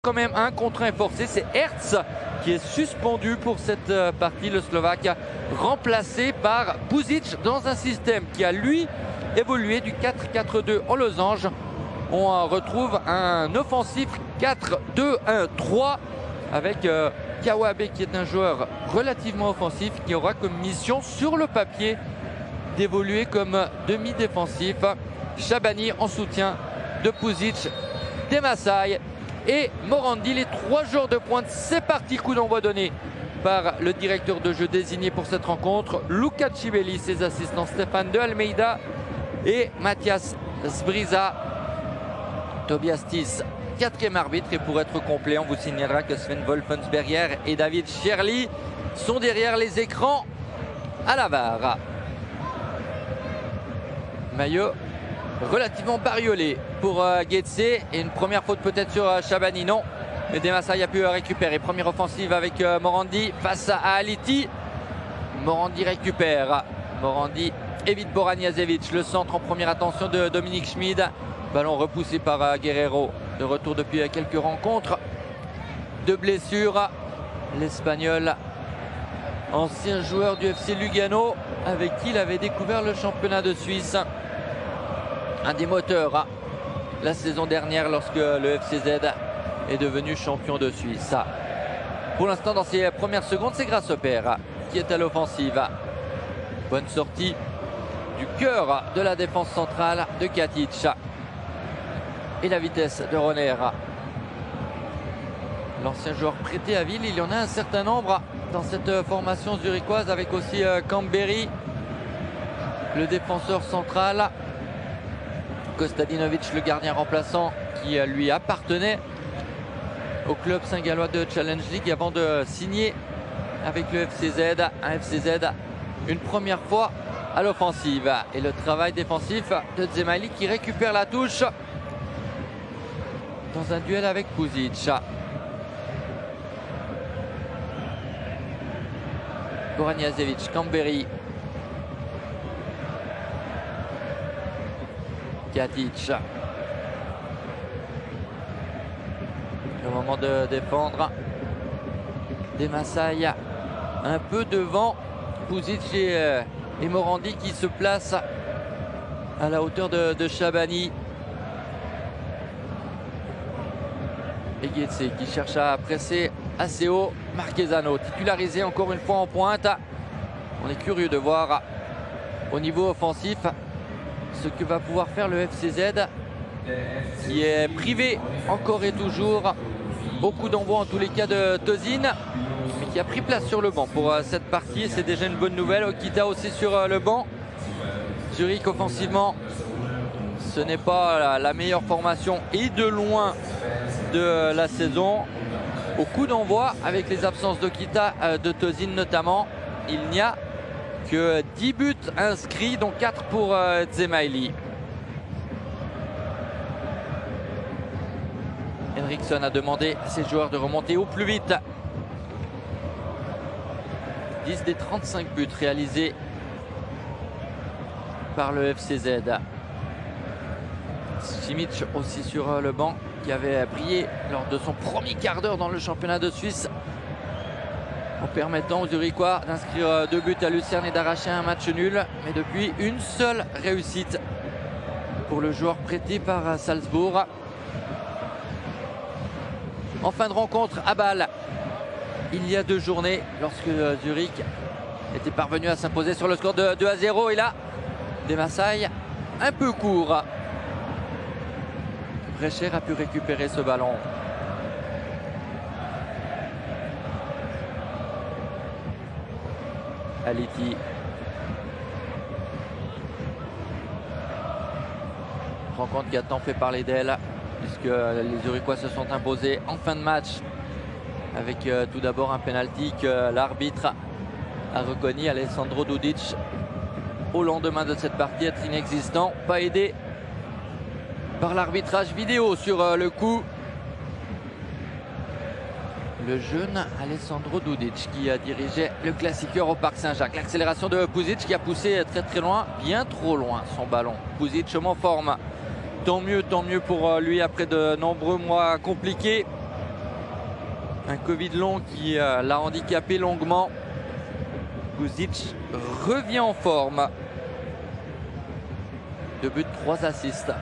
Quand même un contre un forcé, c'est Hertz qui est suspendu pour cette partie, le Slovaque, remplacé par Puzic dans un système qui a lui évolué du 4-4-2 en losange. On retrouve un offensif 4-2-1-3 avec Kawabe qui est un joueur relativement offensif qui aura comme mission sur le papier d'évoluer comme demi-défensif. Shabani en soutien de Puzic, Demassai et Morandi, les trois joueurs de pointe. C'est parti, coup d'envoi donné par le directeur de jeu désigné pour cette rencontre, Luca Civelli, ses assistants Stéphane de Almeida et Mathias Sbriza. Tobias Tis, quatrième arbitre, et pour être complet, on vous signalera que Sven Wolfensberger et David Scherli sont derrière les écrans à la VAR. Maillot relativement bariolé pour Getse, et une première faute peut-être sur Shabani, non, mais Demassai a pu récupérer. Première offensive avec Morandi face à Aliti. Morandi récupère, Morandi évite Boraniazevic, le centre en première attention de Dominique Schmid, ballon repoussé par Guerrero, de retour depuis quelques rencontres de blessures. L'Espagnol, ancien joueur du FC Lugano, avec qui il avait découvert le championnat de Suisse. Un des moteurs la saison dernière lorsque le FCZ est devenu champion de Suisse. Pour l'instant, dans ses premières secondes, c'est Grasshopper qui est à l'offensive. Bonne sortie du cœur de la défense centrale de Katic. Et la vitesse de Roner. L'ancien joueur prêté à Ville, il y en a un certain nombre dans cette formation zurichoise, avec aussi Camberi, le défenseur central. Kostadinovic, le gardien remplaçant, qui lui appartenait au club saint-gallois de Challenge League avant de signer avec le FCZ. Un FCZ une première fois à l'offensive. Et le travail défensif de Dzemaili qui récupère la touche dans un duel avec Puzic. Boraniazevic, Camberi, Katic. Le moment de défendre. Demassai un peu devant Puzic et Morandi qui se placent à la hauteur de Shabani. Et Getse qui cherche à presser assez haut. Marquezano titularisé encore une fois en pointe. On est curieux de voir au niveau offensif ce que va pouvoir faire le FCZ, qui est privé encore et toujours. Beaucoup d'envois en tous les cas de Tozin, mais qui a pris place sur le banc pour cette partie. C'est déjà une bonne nouvelle. Okita aussi sur le banc. Zurich offensivement, ce n'est pas la meilleure formation et de loin de la saison. Au coup d'envoi, avec les absences d'Okita, de Tozin notamment, il n'y a que 10 buts inscrits, dont 4 pour Dzemaili. Henriksson a demandé à ses joueurs de remonter au plus vite. 10 des 35 buts réalisés par le FCZ. Simic aussi sur le banc, qui avait brillé lors de son premier quart d'heure dans le championnat de Suisse, en permettant aux Zurichois d'inscrire 2 buts à Lucerne et d'arracher un match nul. Mais depuis, une seule réussite pour le joueur prêté par Salzbourg. En fin de rencontre à Bâle, il y a 2 journées, lorsque Zurich était parvenu à s'imposer sur le score de 2-0. Et là, Demassai un peu court. Brecher a pu récupérer ce ballon. Aliti. Rencontre qui a tant fait parler d'elle, puisque les Zurichois se sont imposés en fin de match avec tout d'abord un penalty que l'arbitre a reconnu, Alessandro Dudic, au lendemain de cette partie, être inexistant, pas aidé par l'arbitrage vidéo sur le coup. Le jeune Alessandro Dudic qui a dirigé le classiqueur au Parc Saint-Jacques. L'accélération de Puzic qui a poussé très très loin, bien trop loin son ballon. Puzic en forme. Tant mieux pour lui après de nombreux mois compliqués. Un Covid long qui l'a handicapé longuement. Buzic revient en forme. 2 buts, 3 assists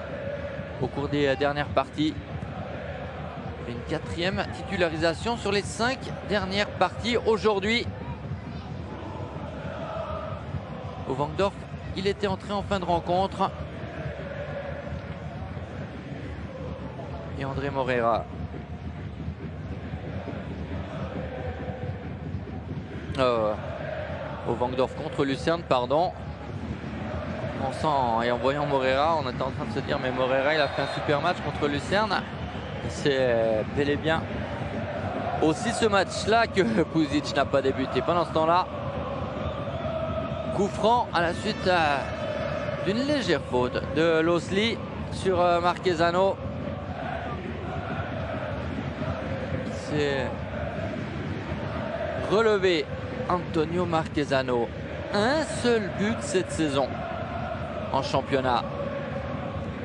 au cours des dernières parties. Une 4e titularisation sur les 5 dernières parties aujourd'hui. Au Wangdorf, il était entré en fin de rencontre. Et André Moreira. Au Wangdorf contre Lucerne, pardon. On sent, et en voyant Moreira, on était en train de se dire mais Moreira il a fait un super match contre Lucerne. C'est bel et bien aussi ce match-là que Buzic n'a pas débuté. Pendant ce temps-là, coup franc à la suite d'une légère faute de Losli sur Marquezano. C'est relevé Antonio Marquezano. Un seul but cette saison en championnat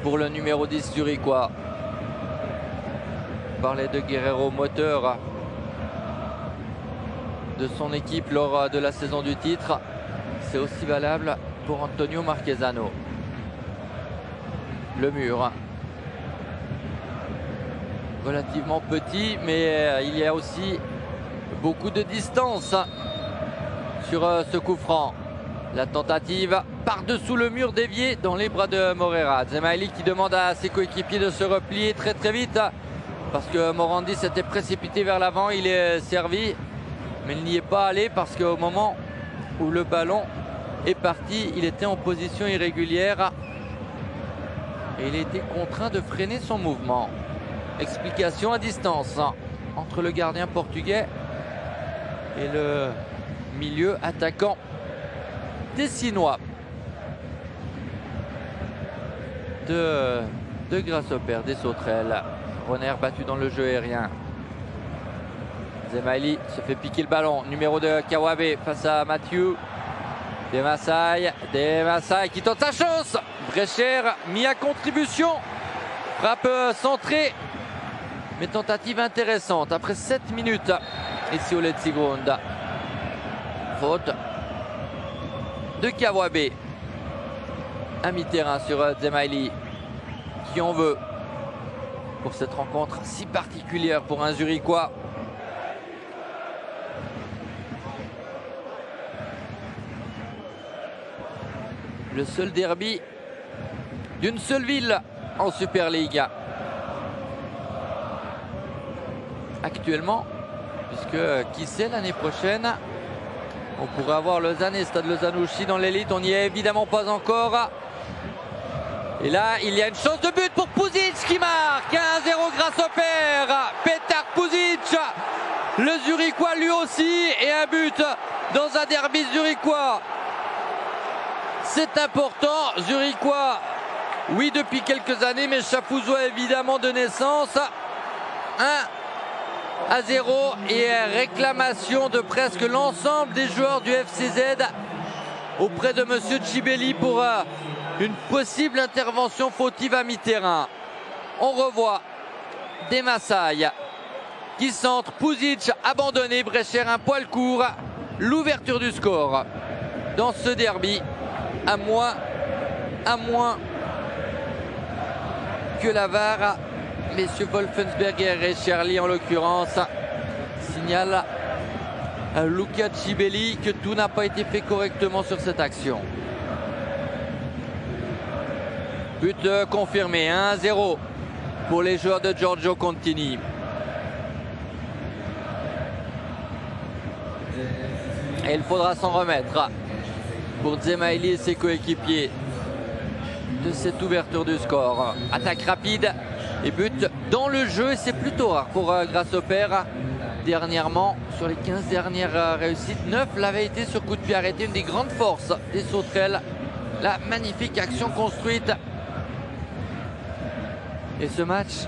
pour le numéro 10 zurichois. On parlait de Guerrero, moteur de son équipe lors de la saison du titre. C'est aussi valable pour Antonio Marquezano. Le mur relativement petit, mais il y a aussi beaucoup de distance sur ce coup franc. La tentative par-dessous le mur dévié dans les bras de Moreira. Dzemaili qui demande à ses coéquipiers de se replier très vite parce que Morandi s'était précipité vers l'avant. Il est servi, mais il n'y est pas allé parce qu'au moment où le ballon est parti, il était en position irrégulière et il a été contraint de freiner son mouvement. Explication à distance entre le gardien portugais et le milieu attaquant Tessinois de Grasshopper, des sauterelles. Roner battu dans le jeu aérien. Dzemaili se fait piquer le ballon. Numéro de Kawabe face à Mathieu. Demassai qui tente sa chance. Brecher mis à contribution. Frappe centrée. Mais tentative intéressante après 7 minutes ici au Letzigrund. Faute de Kawabe à mi-terrain sur Dzemaili qui en veut pour cette rencontre si particulière pour un Zurichois. Le seul derby d'une seule ville en Super League actuellement, puisque qui sait l'année prochaine on pourrait avoir Lausanne et Stade Lausanne-Ouchy dans l'élite. On n'y est évidemment pas encore. Et là, il y a une chance de but pour Buzic qui marque 1-0 grâce au père Petar Buzic. Le Zurichois lui aussi, et un but dans un derby zurichois. C'est important. Zurichois, oui, depuis quelques années, mais Chapouzois évidemment de naissance. 1-0 et réclamation de presque l'ensemble des joueurs du FCZ auprès de monsieur Chibelli pour une possible intervention fautive à mi-terrain. On revoit Demassai qui centre, Buzic abandonné, Brecher un poil court, l'ouverture du score dans ce derby, à moins que la VAR, messieurs Wolfensberger et Cherli en l'occurrence, signale à Luca Chibelli que tout n'a pas été fait correctement sur cette action. But confirmé, 1-0 pour les joueurs de Giorgio Contini. Et il faudra s'en remettre pour Dzemaili et ses coéquipiers de cette ouverture du score. Attaque rapide et but dans le jeu, et c'est plutôt rare pour Grasshopper. Dernièrement, sur les 15 dernières réussites, 9 l'avaient été sur coup de pied arrêté. Une des grandes forces des sauterelles, la magnifique action construite. Et ce match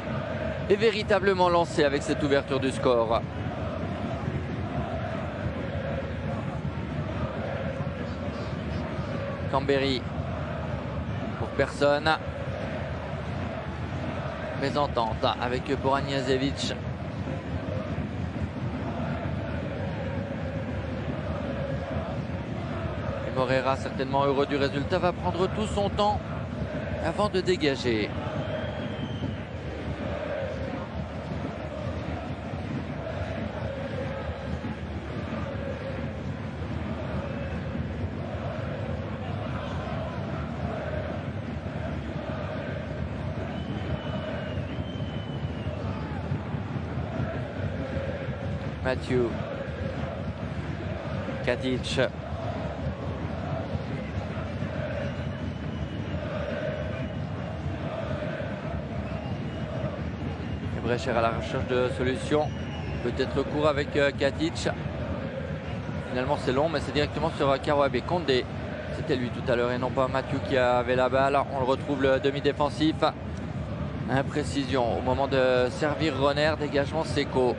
est véritablement lancé avec cette ouverture du score. Cambéry pour personne. Mésentente avec Boran Jazevic. Moreira, certainement heureux du résultat, va prendre tout son temps avant de dégager. Mathieu, Katic, Brecher à la recherche de solutions, peut-être court avec Katic. Finalement c'est long, mais c'est directement sur Kawabe. Condé, c'était lui tout à l'heure et non pas Mathieu qui avait la balle. On le retrouve, le demi-défensif. Imprécision au moment de servir Renner, dégagement Seko.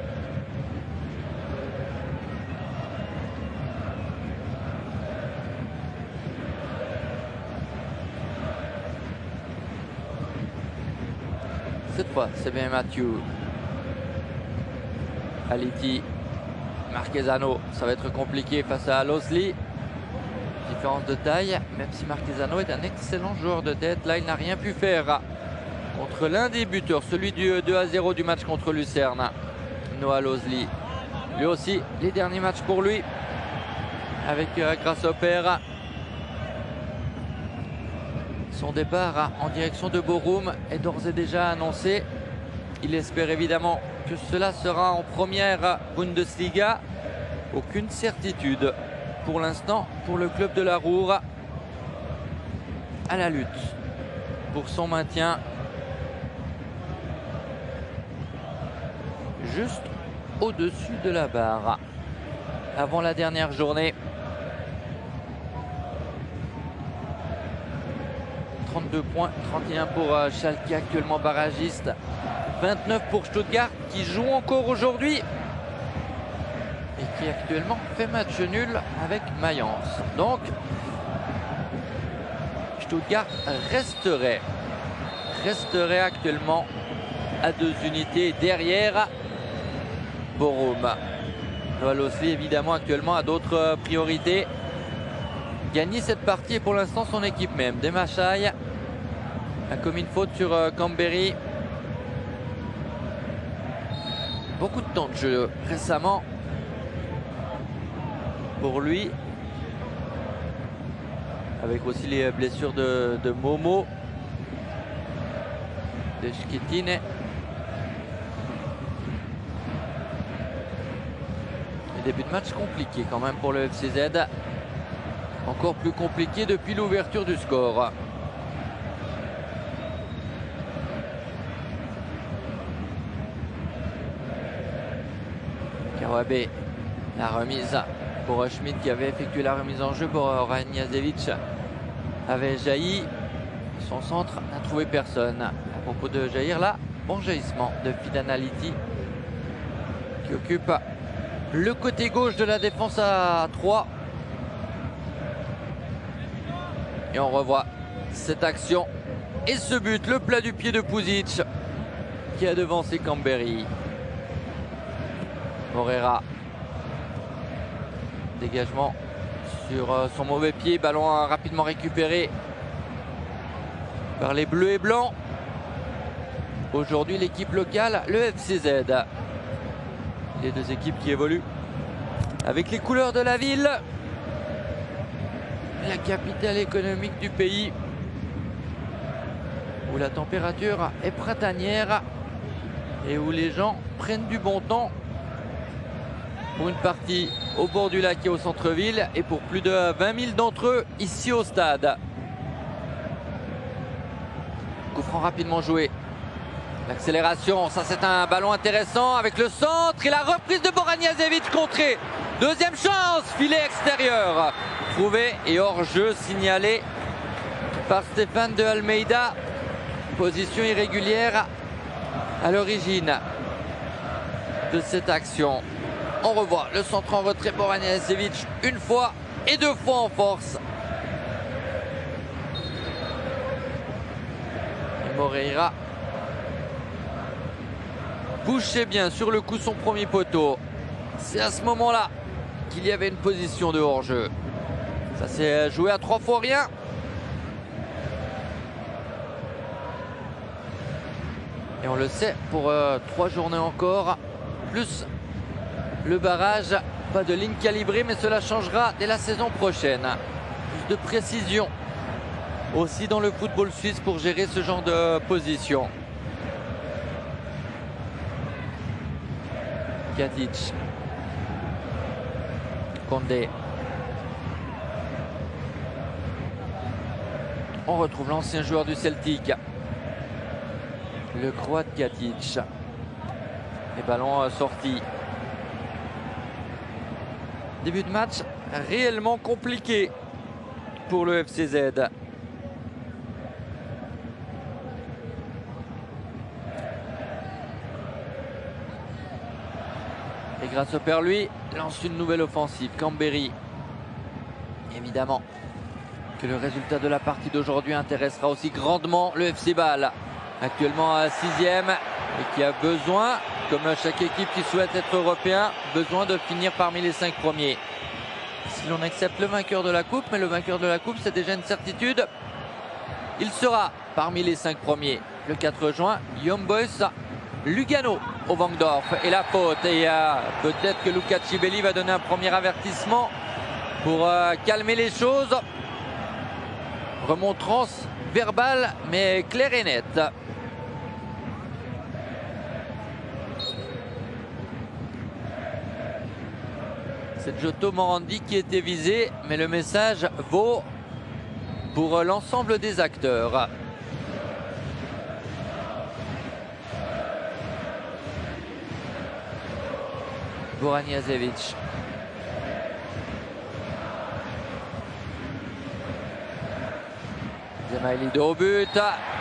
Cette fois, c'est bien Mathieu. Aliti, Marquezano, ça va être compliqué face à Losley. Différence de taille, même si Marquezano est un excellent joueur de tête. Là, il n'a rien pu faire contre l'un des buteurs, celui du 2-0 du match contre Lucerne. Noah Losley. Lui aussi, les derniers matchs pour lui avec Grasshopper. Son départ en direction de Bochum est d'ores et déjà annoncé. Il espère évidemment que cela sera en première Bundesliga. Aucune certitude pour l'instant pour le club de la Ruhr, à la lutte pour son maintien. Juste au-dessus de la barre avant la dernière journée. 32 points, 31 pour Schalke, actuellement barragiste. 29 pour Stuttgart qui joue encore aujourd'hui et qui actuellement fait match nul avec Mayence. Donc Stuttgart resterait actuellement à 2 unités derrière Bochum. Noah Losley évidemment actuellement a d'autres priorités. Gagner cette partie est pour l'instant son équipe même. Demachai a commis une faute sur Camberi. Beaucoup de temps de jeu récemment pour lui, avec aussi les blessures de Momo, de Schketine. Et début de match compliqué quand même pour le FCZ. Encore plus compliqué depuis l'ouverture du score. Kawabe, la remise pour Schmidt qui avait effectué la remise en jeu pour Ranjazevic. Avait jailli. Son centre n'a trouvé personne. À propos de jaillir là, bon jaillissement de Fidan Aliti qui occupe le côté gauche de la défense à 3. Et on revoit cette action et ce but, le plat du pied de Pusic qui a devancé Camberi. Moreira, dégagement sur son mauvais pied, ballon rapidement récupéré par les bleus et blancs. Aujourd'hui l'équipe locale, le FCZ. Les deux équipes qui évoluent avec les couleurs de la ville. La capitale économique du pays, où la température est printanière et où les gens prennent du bon temps pour une partie au bord du lac et au centre-ville, et pour plus de 20 000 d'entre eux ici au stade. Coup franc rapidement joué. L'accélération, ça c'est un ballon intéressant avec le centre et la reprise de Boranjazevic contrée. Deuxième chance, filet extérieur. Trouvé et hors-jeu signalé par Stéphane de Almeida. Position irrégulière à l'origine de cette action. On revoit le centre en retrait pour Boranjazevic une fois et deux fois en force. Et Moreira bouchait bien sur le coup son premier poteau. C'est à ce moment-là qu'il y avait une position de hors-jeu. Ça s'est joué à 3 fois rien. Et on le sait, pour 3 journées encore, plus le barrage, pas de ligne calibrée, mais cela changera dès la saison prochaine. Plus de précision aussi dans le football suisse pour gérer ce genre de position. Katic. Condé. On retrouve l'ancien joueur du Celtic, le Croate Katic. Et ballon sorti. Début de match réellement compliqué pour le FCZ. Et grâce au père, lui, lance une nouvelle offensive. Cambéry. Évidemment que le résultat de la partie d'aujourd'hui intéressera aussi grandement le FC Bâle, actuellement à 6e et qui a besoin, comme chaque équipe qui souhaite être européen, besoin de finir parmi les 5 premiers. Si l'on accepte le vainqueur de la coupe, mais le vainqueur de la coupe, c'est déjà une certitude, il sera parmi les 5 premiers. Le 4 juin, Young Boys, Lugano au Vangdorf. Et la faute, et peut-être que Luca Cibelli va donner un premier avertissement pour calmer les choses. Remontrance verbale, mais claire et nette. C'est Giotto Morandi qui était visé, mais le message vaut pour l'ensemble des acteurs. Goran Jasevic. Zemaili de haut but,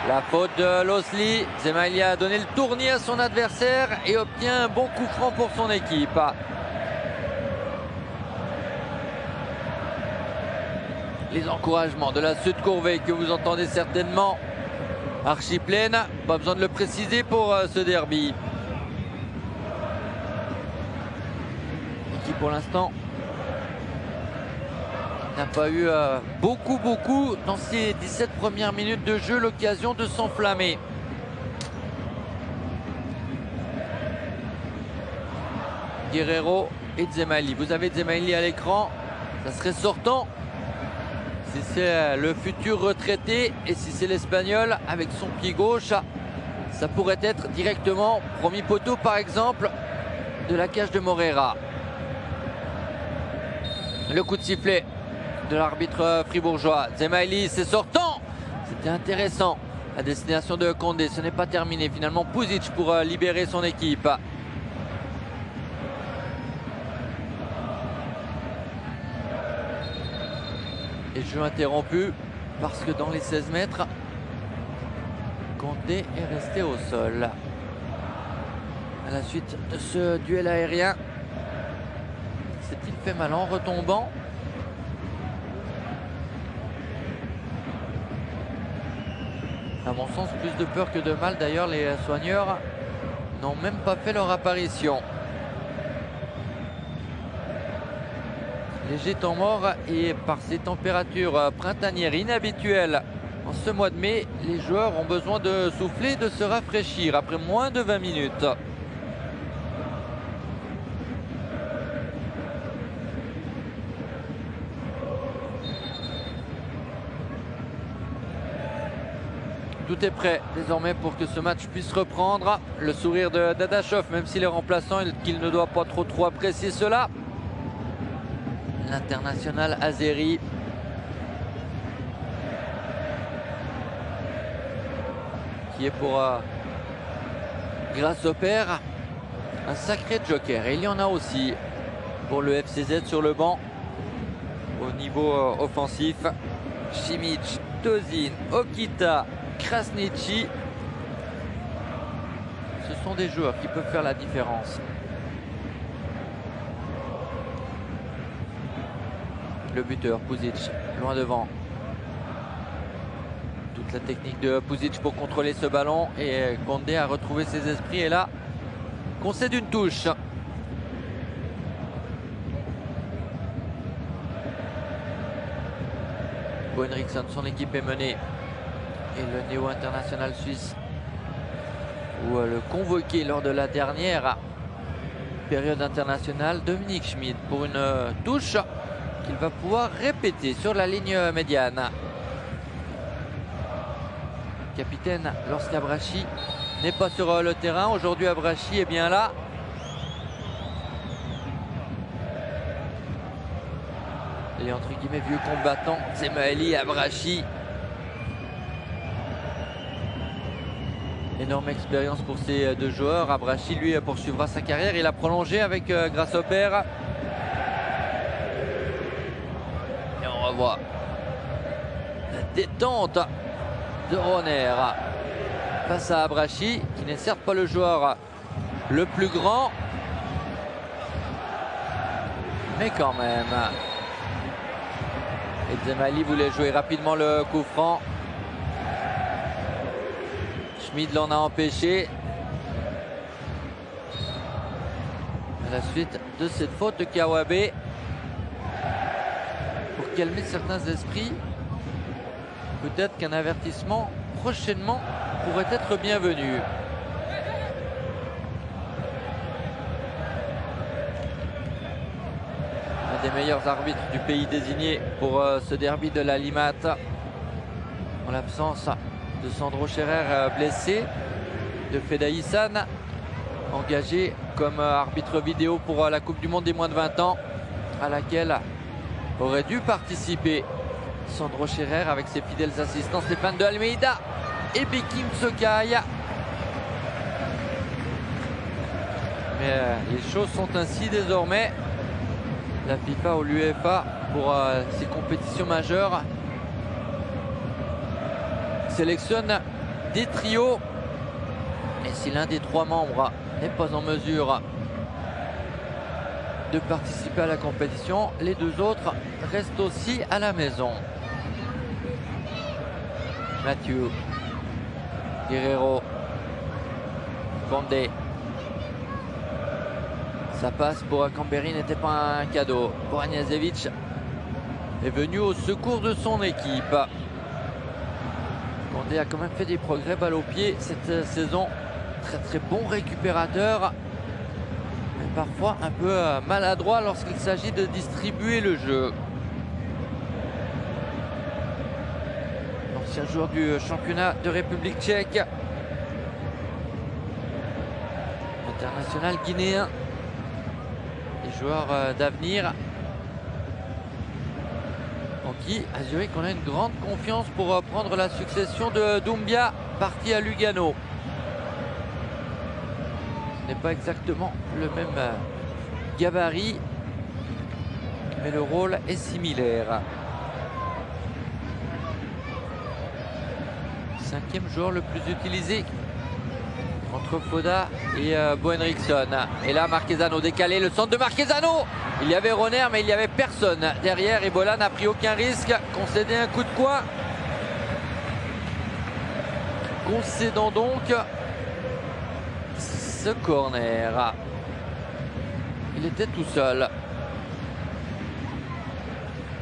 la faute de Losli. Zemaili a donné le tournis à son adversaire et obtient un bon coup franc pour son équipe. Les encouragements de la Sud Courvey que vous entendez certainement, archi pleine, pas besoin de le préciser pour ce derby. Et qui pour l'instant n'a pas eu beaucoup dans ces 17 premières minutes de jeu l'occasion de s'enflammer. Guerrero et Zemaili. Vous avez Zemaili à l'écran, ça serait sortant si c'est le futur retraité, et si c'est l'Espagnol avec son pied gauche, ça pourrait être directement premier poteau par exemple de la cage de Moreira. Le coup de sifflet de l'arbitre fribourgeois. Zemaili, c'est sortant. C'était intéressant à destination de Condé. Ce n'est pas terminé finalement. Pusic pour libérer son équipe. Et jeu interrompu parce que dans les 16 mètres, Condé est resté au sol. À la suite de ce duel aérien, s'est-il fait mal en retombant? À mon sens, plus de peur que de mal. D'ailleurs, les soigneurs n'ont même pas fait leur apparition. Léger temps mort, et par ces températures printanières inhabituelles en ce mois de mai, les joueurs ont besoin de souffler, de se rafraîchir après moins de 20 minutes. Tout est prêt désormais pour que ce match puisse reprendre. Le sourire de Dadashov, même s'il est remplaçant et qu'il ne doit pas trop apprécier cela. L'international azéri. Qui est pour, grâce au père, un sacré joker. Et il y en a aussi pour le FCZ sur le banc. Au niveau offensif, Simic, Tozin, Okita, Krasniqi, ce sont des joueurs qui peuvent faire la différence. Le buteur, Pusic, loin devant. Toute la technique de Pusic pour contrôler ce ballon, et Condé a retrouvé ses esprits, et là, concède une touche. Bo Henriksson, son équipe est menée. Et le néo-international suisse, ou le convoqué lors de la dernière période internationale, Dominique Schmid, pour une touche qu'il va pouvoir répéter sur la ligne médiane. Capitaine lorsqu'Abrashi n'est pas sur le terrain. Aujourd'hui, Abrashi est bien là. Les entre guillemets vieux combattants, Dzemaili, Abrashi. Énorme expérience pour ces deux joueurs. Abrashi, lui, poursuivra sa carrière. Il a prolongé avec Grasshopper. Et on revoit la détente de Roner face à Abrashi, qui n'est certes pas le joueur le plus grand, mais quand même. Et Dzemaili voulait jouer rapidement le coup franc. Schmid l'en a empêché. À la suite de cette faute de Kawabe, pour calmer certains esprits, peut-être qu'un avertissement prochainement pourrait être bienvenu. Un des meilleurs arbitres du pays désigné pour ce derby de la Limat, en l'absence de Sandro Scherer blessé, de Fedai San engagé comme arbitre vidéo pour la Coupe du Monde des moins de 20 ans, à laquelle aurait dû participer Sandro Scherer avec ses fidèles assistants Stéphane de Almeida et Bekim Sokai. Mais les choses sont ainsi désormais. La FIFA ou l'UEFA, pour ces compétitions majeures, sélectionne des trios. Et si l'un des trois membres n'est pas en mesure de participer à la compétition, les deux autres restent aussi à la maison. Mathieu, Guerrero, Condé. Ça passe pour Camberi, n'était pas un cadeau. Boraniazevic est venu au secours de son équipe. Condé a quand même fait des progrès balle au pied cette saison. Très très bon récupérateur, mais parfois un peu maladroit lorsqu'il s'agit de distribuer le jeu. Ancien joueur du championnat de République tchèque, international guinéen, des joueurs d'avenir en qui à Zurich on a une grande confiance pour prendre la succession de Doumbia, parti à Lugano. Ce n'est pas exactement le même gabarit, mais le rôle est similaire. Cinquième joueur le plus utilisé entre Foda et Bo Henriksson. Et là, Marquezano décalé, le centre de Marquezano. Il y avait Roner, mais il n'y avait personne derrière. Et Bola n'a pris aucun risque, concédé un coup de poing. Concédant donc ce corner. Il était tout seul.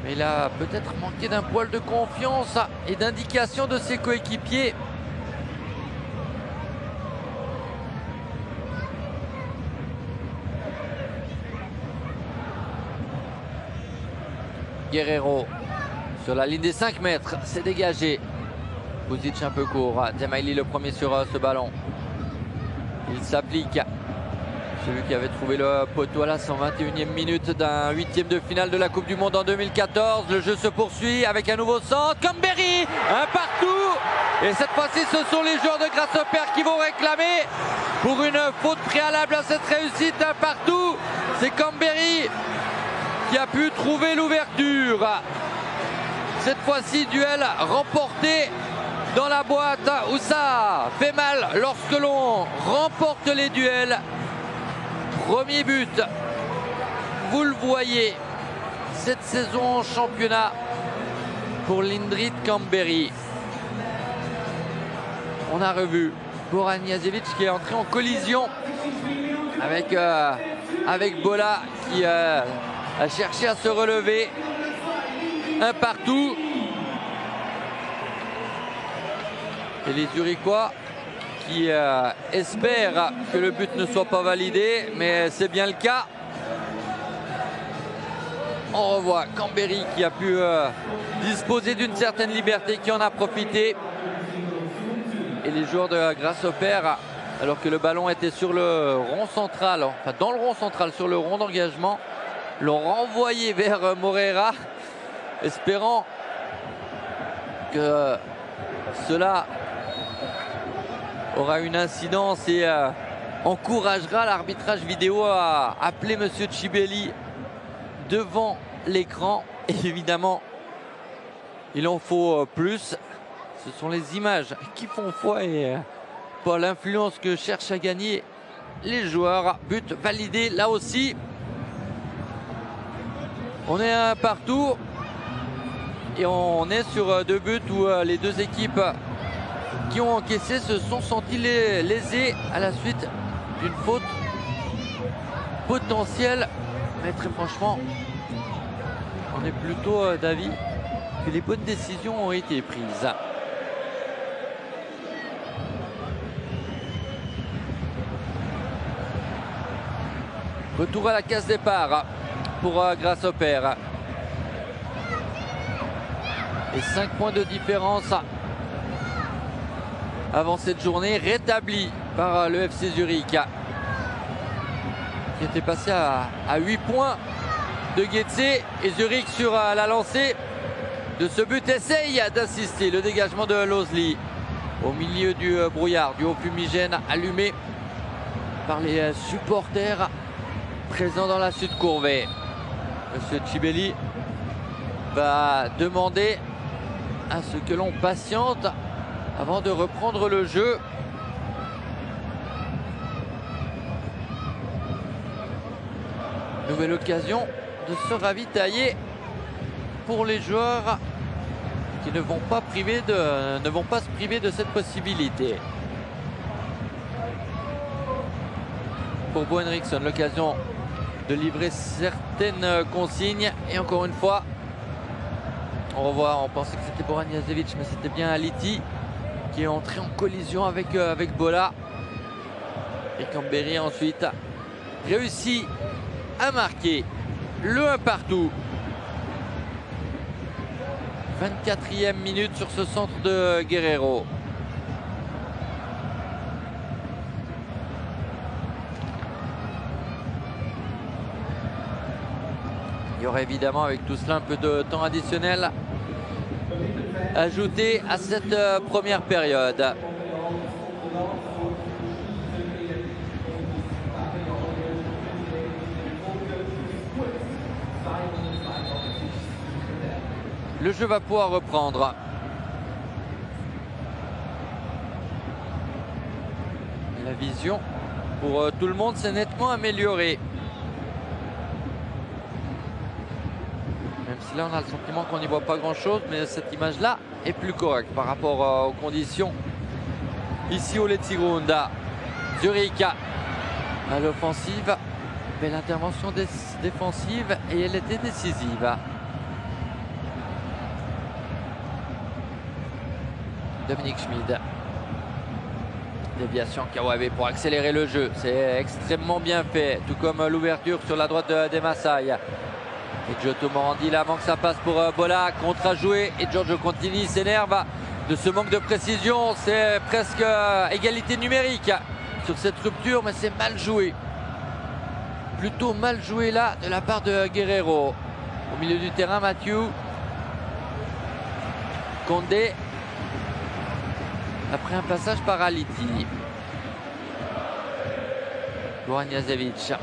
Mais il a peut-être manqué d'un poil de confiance et d'indication de ses coéquipiers. Guerrero sur la ligne des 5 mètres, c'est dégagé. Buzic un peu court. Dzemaili le premier sur ce ballon. Il s'applique. Celui qui avait trouvé le poteau à la 121e minute d'un 8e de finale de la Coupe du Monde en 2014. Le jeu se poursuit avec un nouveau centre. Camberi, un partout. Et cette fois-ci, ce sont les joueurs de Grasshopper qui vont réclamer pour une faute préalable à cette réussite d'un partout. C'est Camberi qui a pu trouver l'ouverture. Cette fois-ci, duel remporté dans la boîte où ça fait mal lorsque l'on remporte les duels. Premier but, vous le voyez, cette saison en championnat pour Lindrit Camberi. On a revu Boraniazevic qui est entré en collision avec Bola qui a cherché à se relever. Un partout. Et les Zurichois qui espèrent que le but ne soit pas validé, mais c'est bien le cas. On revoit Cambéry qui a pu disposer d'une certaine liberté, qui en a profité. Et les joueurs de Grasshopper, alors que le ballon était sur le rond central, enfin dans le rond central, sur le rond d'engagement, l'ont renvoyé vers Moreira, espérant que cela aura une incidence et encouragera l'arbitrage vidéo à appeler Monsieur Cibelli devant l'écran. Et évidemment, il en faut plus. Ce sont les images qui font foi et pas l'influence que cherchent à gagner les joueurs. But validé là aussi. On est un partout et on est sur 2 buts où les 2 équipes qui ont encaissé se sont sentis lésés à la suite d'une faute potentielle. Mais très franchement, on est plutôt d'avis que les bonnes décisions ont été prises. Retour à la case départ pour Grasshopper. Et 5 points de différence avant cette journée, rétablie par le FC Zurich, qui était passé à 8 points de Getse. Et Zurich, sur la lancée de ce but, essaye d'assister le dégagement de Losli au milieu du brouillard, du haut fumigène allumé par les supporters présents dans la Sud Courvée. Monsieur Cibelli va demander à ce que l'on patiente avant de reprendre le jeu. Nouvelle occasion de se ravitailler pour les joueurs qui ne vont pas se priver de cette possibilité. Pour Bo Henriksson, l'occasion de livrer certaines consignes. Et encore une fois, on revoit, on pensait que c'était Boran Jasevic, mais c'était bien Aliti qui est entré en collision avec Bola. Et Cambéry ensuite réussit à marquer le 1 partout. 24e minute sur ce centre de Guerreiro. Il y aurait évidemment avec tout cela un peu de temps additionnel ajouté à cette première période. Le jeu va pouvoir reprendre. La vision pour tout le monde s'est nettement améliorée. Même si là on a le sentiment qu'on n'y voit pas grand chose, mais cette image là est plus correcte par rapport aux conditions ici au Letzigrund. Zurich à l'offensive, belle intervention défensive et elle était décisive. Dominique Schmid. Déviation Kawabe pour accélérer le jeu. C'est extrêmement bien fait, tout comme l'ouverture sur la droite des Maasai. Et Giotto Morandi là avant que ça passe pour Bola, contre à jouer. Et Giorgio Contini s'énerve de ce manque de précision. C'est presque égalité numérique sur cette rupture, mais c'est mal joué. Plutôt mal joué là de la part de Guerreiro. Au milieu du terrain, Mathieu Condé. Après un passage par Aliti. Boran Jasevic.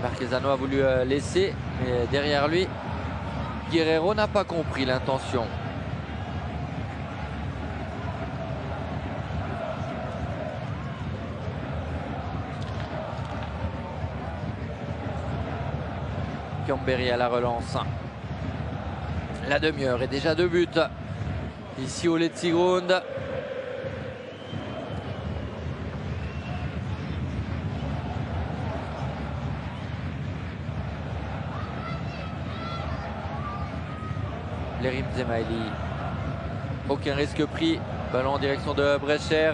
Marquezano a voulu laisser, mais derrière lui, Guerreiro n'a pas compris l'intention. Cambéry à la relance. La demi-heure et déjà 2 buts ici au Letzigrund. Lerim Zemaili. Aucun risque pris Ballon en direction de Brecher.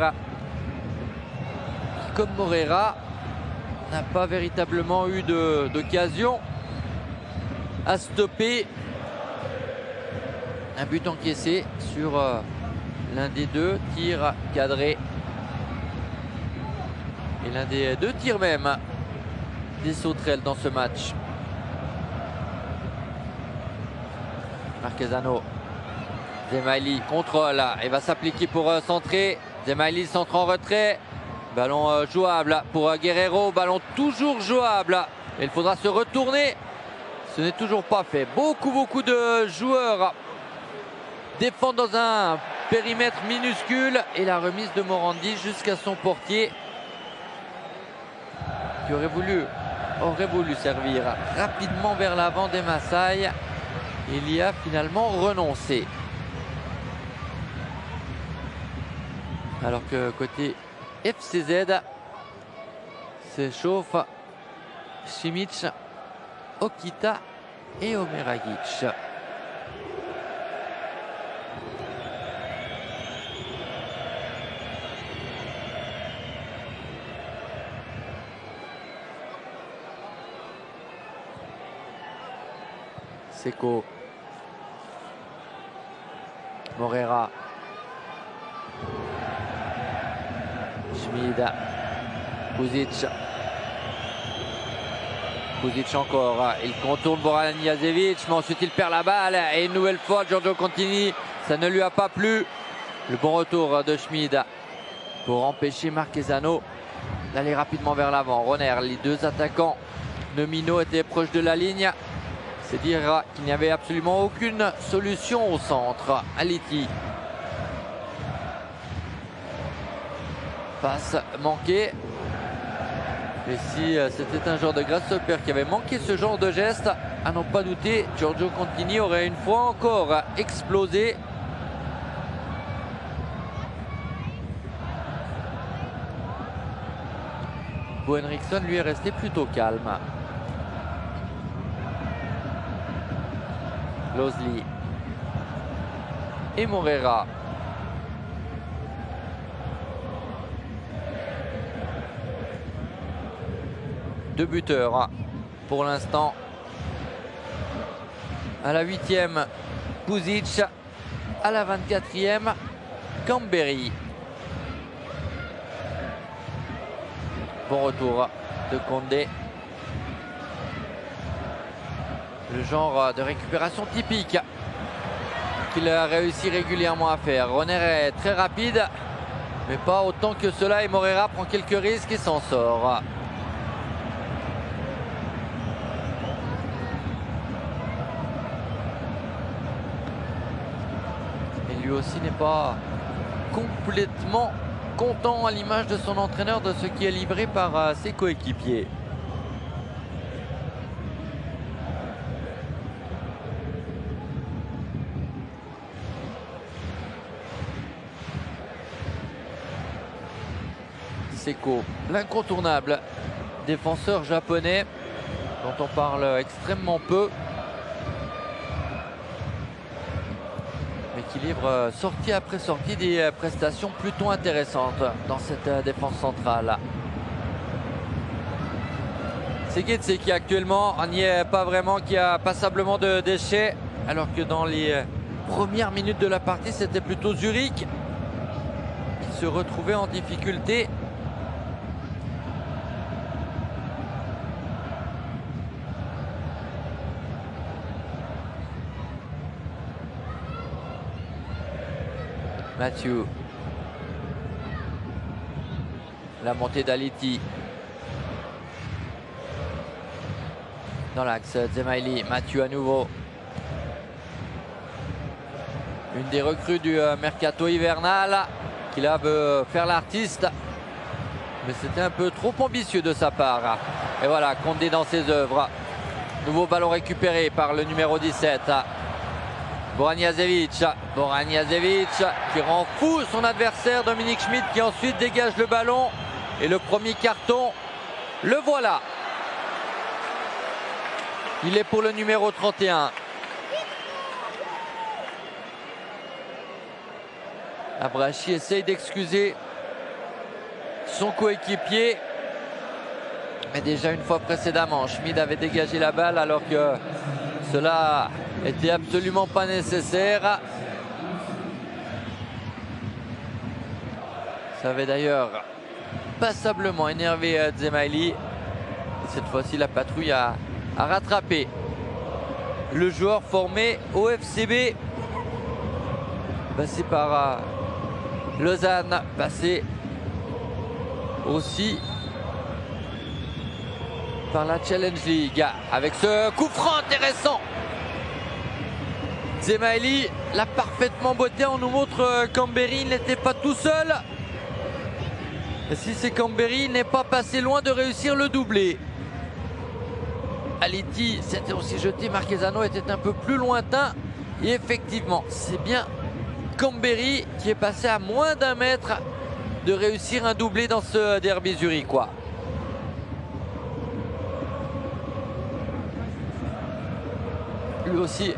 Comme Moreira n'a pas véritablement eu d'occasion à stopper. Un but encaissé sur l'un des deux tirs cadrés. Et l'un des deux tirs même des sauterelles dans ce match. Marquezano. Dzemaili contrôle et va s'appliquer pour centrer. Dzemaili centre en retrait. Ballon jouable pour Guerreiro. Ballon toujours jouable. Et il faudra se retourner. Ce n'est toujours pas fait. Beaucoup de joueurs défendent dans un périmètre minuscule. Et la remise de Morandi jusqu'à son portier, qui aurait voulu servir rapidement vers l'avant des Maasai. Il y a finalement renoncé. Alors que côté FCZ s'échauffe Simic, Okita et Omeragic. Seko, Moreira, Schmid, Puzic. Puzic encore, il contourne Boran Jazevic, mais ensuite il perd la balle et une nouvelle fois Giorgio Contini, ça ne lui a pas plu. Le bon retour de Schmid pour empêcher Marquezano d'aller rapidement vers l'avant. Ronner, les deux attaquants nominaux étaient proches de la ligne. C'est dire qu'il n'y avait absolument aucune solution au centre. Aliti. Passe manquée. Et si c'était un joueur de Grasshopper qui avait manqué ce genre de geste, à n'en pas douter, Giorgio Contini aurait une fois encore explosé. Bo Henriksson lui est resté plutôt calme. Losli et Moreira. Deux buteurs pour l'instant. À la 8e, Puzic. À la 24e, Camberi. Bon retour de Condé. Le genre de récupération typique qu'il a réussi régulièrement à faire. Ronner est très rapide, mais pas autant que cela, et Moreira prend quelques risques et s'en sort. Et lui aussi n'est pas complètement content, à l'image de son entraîneur, de ce qui est livré par ses coéquipiers. Seko, l'incontournable défenseur japonais dont on parle extrêmement peu, mais qui livre sortie après sortie des prestations plutôt intéressantes dans cette défense centrale. Seketse qui actuellement n'y est pas vraiment, qui a passablement de déchets, alors que dans les premières minutes de la partie c'était plutôt Zurich qui se retrouvait en difficulté. Mathieu. La montée d'Aliti. Dans l'axe, Dzemaili. Mathieu à nouveau. Une des recrues du mercato hivernal qui là veut faire l'artiste. Mais c'était un peu trop ambitieux de sa part. Et voilà, Condé dans ses œuvres. Nouveau ballon récupéré par le numéro 17. Boran Jazevic qui rend fou son adversaire Dominic Schmid, qui ensuite dégage le ballon. Et le premier carton, le voilà. Il est pour le numéro 31. Abrachi essaye d'excuser son coéquipier. Mais déjà une fois précédemment, Schmid avait dégagé la balle alors que cela n'était absolument pas nécessaire. Ça avait d'ailleurs passablement énervé Dzemaili. Cette fois-ci, la patrouille a rattrapé le joueur formé au FCB. Passé par Lausanne, passé aussi par la Challenge League. Avec ce coup franc intéressant, Dzemaili l'a parfaitement botté. On nous montre Cambéry n'était pas tout seul. Et si c'est Cambéry, il n'est pas passé loin de réussir le doublé. Aliti s'était aussi jeté, Marquezano était un peu plus lointain. Et effectivement, c'est bien Cambéry qui est passé à moins d'1 mètre de réussir un doublé dans ce derby zurichois. Lui aussi,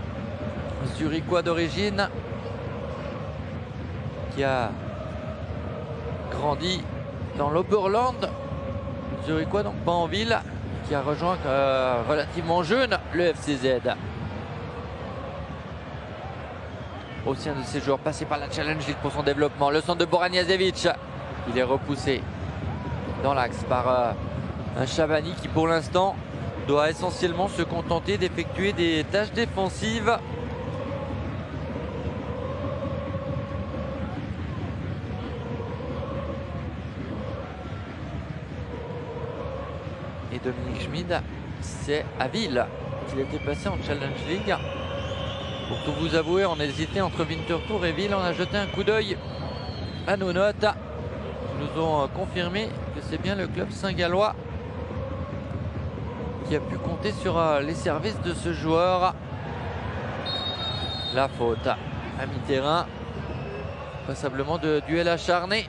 zurichois d'origine, qui a grandi dans l'Oberland, zurichois donc pas en ville, qui a rejoint relativement jeune le FCZ. Aussi un de ces joueurs passés par la Challenge League pour son développement. Le centre de Boraniazevic, il est repoussé dans l'axe par un Chabani qui pour l'instant doit essentiellement se contenter d'effectuer des tâches défensives. Et Dominique Schmid, c'est à Ville qu'il était passé en Challenge League. Pour tout vous avouer, on hésitait entre Winterthur et Ville. On a jeté un coup d'œil à nos notes. Ils nous ont confirmé que c'est bien le club saint-gallois qui a pu compter sur les services de ce joueur. La faute à mi-terrain, passablement de duel acharné.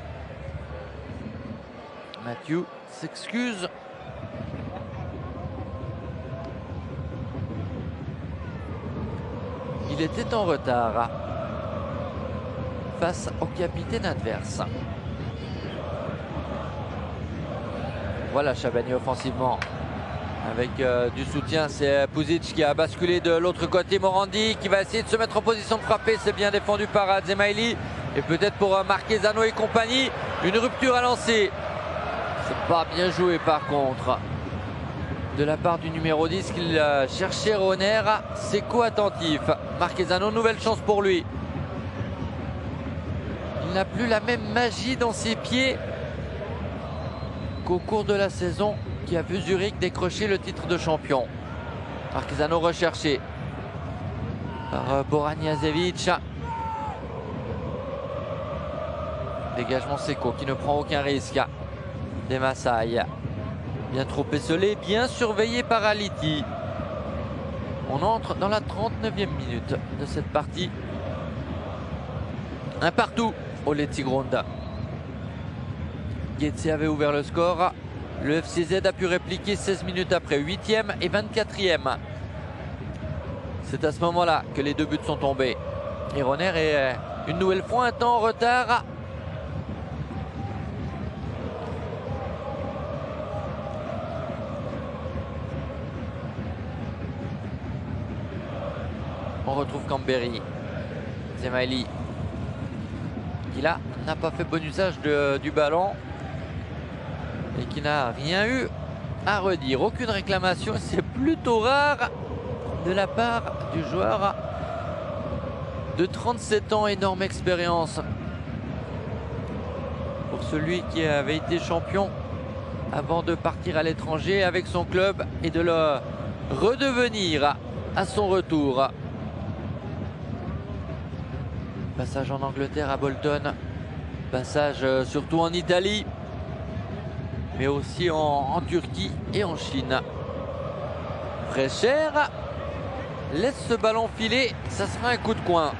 Mathieu s'excuse. Il était en retard face au capitaine adverse. Voilà Chabani offensivement avec du soutien. C'est Puzic qui a basculé de l'autre côté. Morandi qui va essayer de se mettre en position de frapper. C'est bien défendu par Dzemaili. Et peut-être pour Marquezano et compagnie. Une rupture à lancer. C'est pas bien joué par contre de la part du numéro 10 qu'il cherchait Roner. Seco attentif. Marquezano, nouvelle chance pour lui. Il n'a plus la même magie dans ses pieds qu'au cours de la saison qui a vu Zurich décrocher le titre de champion. Marquezano recherché par Boraniazevic. Dégagement Seco qui ne prend aucun risque. Des Massailles. Bien trop esselé, bien surveillé par Aliti. On entre dans la 39e minute de cette partie. Un partout au Letzigrund. Getse avait ouvert le score. Le FCZ a pu répliquer 16 minutes après. 8e et 24e. C'est à ce moment-là que les deux buts sont tombés. Et Roner est une nouvelle fois un temps en retard. On retrouve Cambéry. Dzemaili qui là n'a pas fait bon usage du ballon et qui n'a rien eu à redire. Aucune réclamation, c'est plutôt rare de la part du joueur de 37 ans, énorme expérience pour celui qui avait été champion avant de partir à l'étranger avec son club et de le redevenir à son retour. Passage en Angleterre à Bolton, passage surtout en Italie, mais aussi en Turquie et en Chine. Frécher laisse ce ballon filer, ça sera un coup de coin.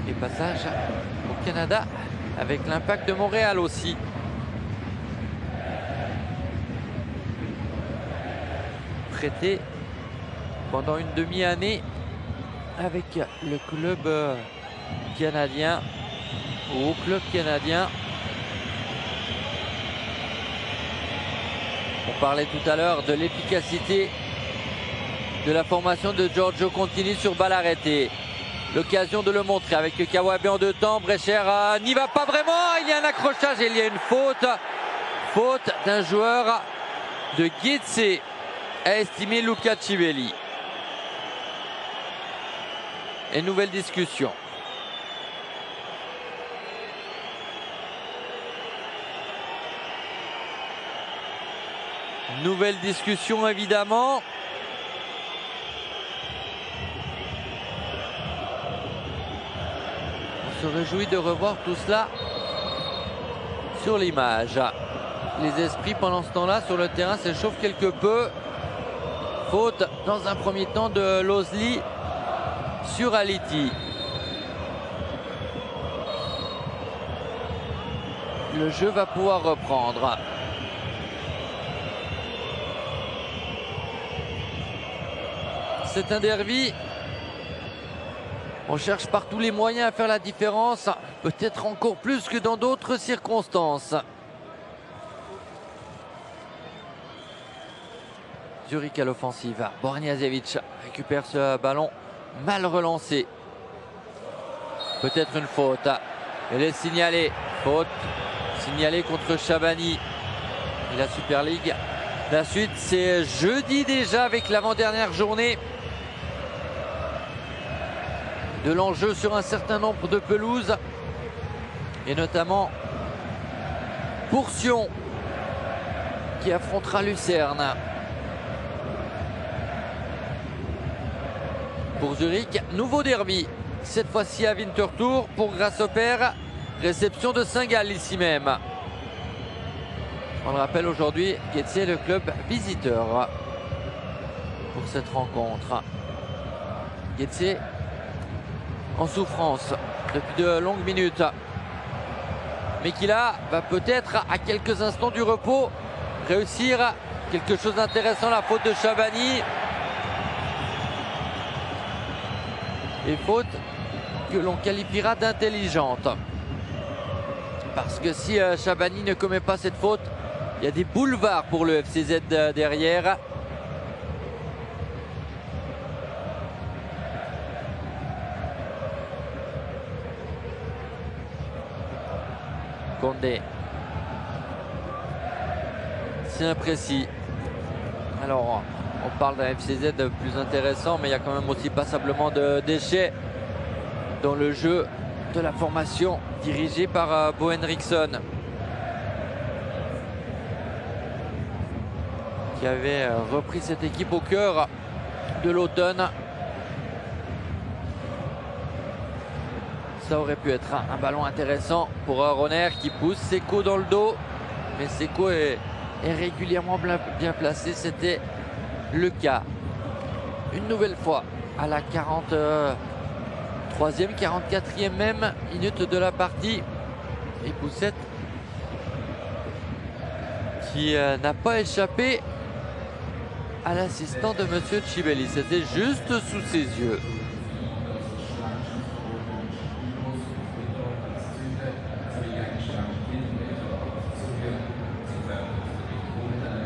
Et passage au Canada avec l'Impact de Montréal aussi. Prêté pendant une demi-année avec le club canadien ou au club canadien. On parlait tout à l'heure de l'efficacité de la formation de Giorgio Contini sur balle arrêtée. L'occasion de le montrer avec Kawabe en deux temps. Brecher n'y va pas vraiment. Il y a un accrochage et il y a une faute. Faute d'un joueur de Getse, a estimé Luca Civelli. Et nouvelle discussion. Nouvelle discussion évidemment. On se réjouit de revoir tout cela sur l'image. Les esprits pendant ce temps-là sur le terrain s'échauffent quelque peu. Faute dans un premier temps de Losley sur Aliti. Le jeu va pouvoir reprendre. C'est un derby. On cherche par tous les moyens à faire la différence, peut-être encore plus que dans d'autres circonstances. Zurich à l'offensive. Borniazevic récupère ce ballon mal relancé. Peut-être une faute. Elle est signalée. Faute signalée contre Shabani. Et la Super League. La suite, c'est jeudi déjà avec l'avant-dernière journée de l'enjeu sur un certain nombre de pelouses. Et notamment pour Sion qui affrontera Lucerne. Pour Zurich, nouveau derby, cette fois-ci à Winterthur pour Grasshopper, réception de Saint-Gall ici même. On le rappelle aujourd'hui, Getse est le club visiteur pour cette rencontre. Getse en souffrance depuis de longues minutes. Mais qui là va peut-être à quelques instants du repos réussir quelque chose d'intéressant. La faute de Shabani. Et faute que l'on qualifiera d'intelligente. Parce que si Shabani ne commet pas cette faute, il y a des boulevards pour le FCZ derrière. Condé. C'est imprécis. Alors, on parle d'un FCZ plus intéressant, mais il y a quand même aussi passablement de déchets dans le jeu de la formation dirigée par Bo Henriksson, qui avait repris cette équipe au cœur de l'automne. Ça aurait pu être un ballon intéressant pour Ronner qui pousse Seko dans le dos, mais Seko est régulièrement bien placé. C'était le cas une nouvelle fois à la 43e, 44e même minute de la partie. Et Poussette qui n'a pas échappé à l'assistant de Monsieur Civelli. C'était juste sous ses yeux.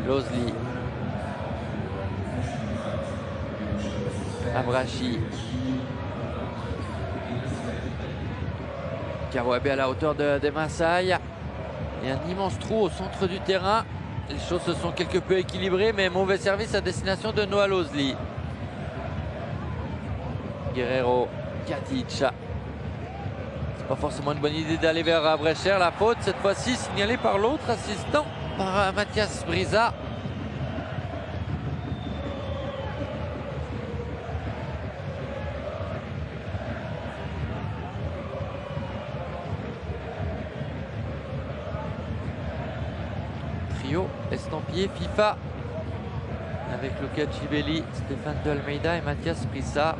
Losley. Abrachi. Kawabe à la hauteur des Massailles. Et un immense trou au centre du terrain. Les choses se sont quelque peu équilibrées, mais mauvais service à destination de Noah Losley. Guerrero, Katic. C'est pas forcément une bonne idée d'aller vers Brecher. La faute, cette fois-ci, signalée par l'autre assistant, par Mathias Brisa. Trio estampillé FIFA avec Luca Civelli, Stéphane de Almeida et Mathias Brisa.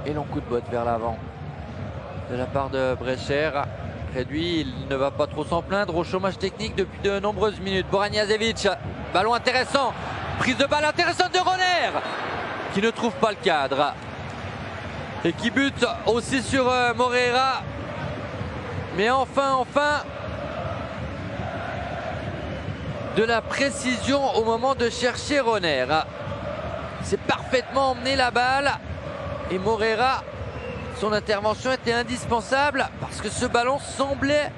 Et long coup de botte vers l'avant de la part de Brecher. réduit, il ne va pas trop s'en plaindre au chômage technique depuis de nombreuses minutes. Boraniazevic, ballon intéressant, prise de balle intéressante de Roner qui ne trouve pas le cadre et qui bute aussi sur Moreira. Mais enfin de la précision au moment de chercher Roner. C'est parfaitement emmené la balle et Moreira, son intervention était indispensable parce que ce ballon semblait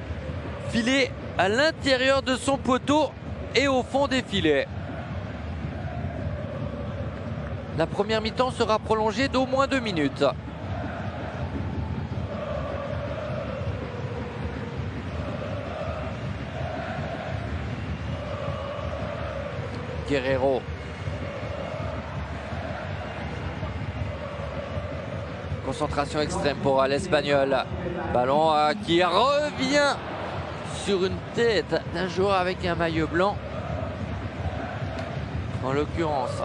filer à l'intérieur de son poteau et au fond des filets. La première mi-temps sera prolongée d'au moins 2 minutes. Guerrero. Concentration extrême pour l'Espagnol. Ballon qui revient sur une tête d'un joueur avec un maillot blanc. En l'occurrence,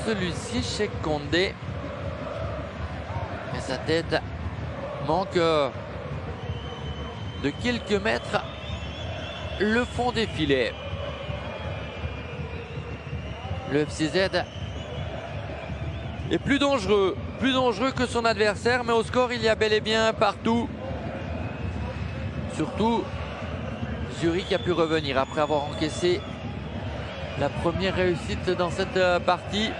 celui-ci, chez Condé. Mais sa tête manque de quelques mètres le fond des filets. Le FCZ est plus dangereux que son adversaire, mais au score il y a bel et bien un partout. Surtout Zurich a pu revenir après avoir encaissé la première réussite dans cette partie.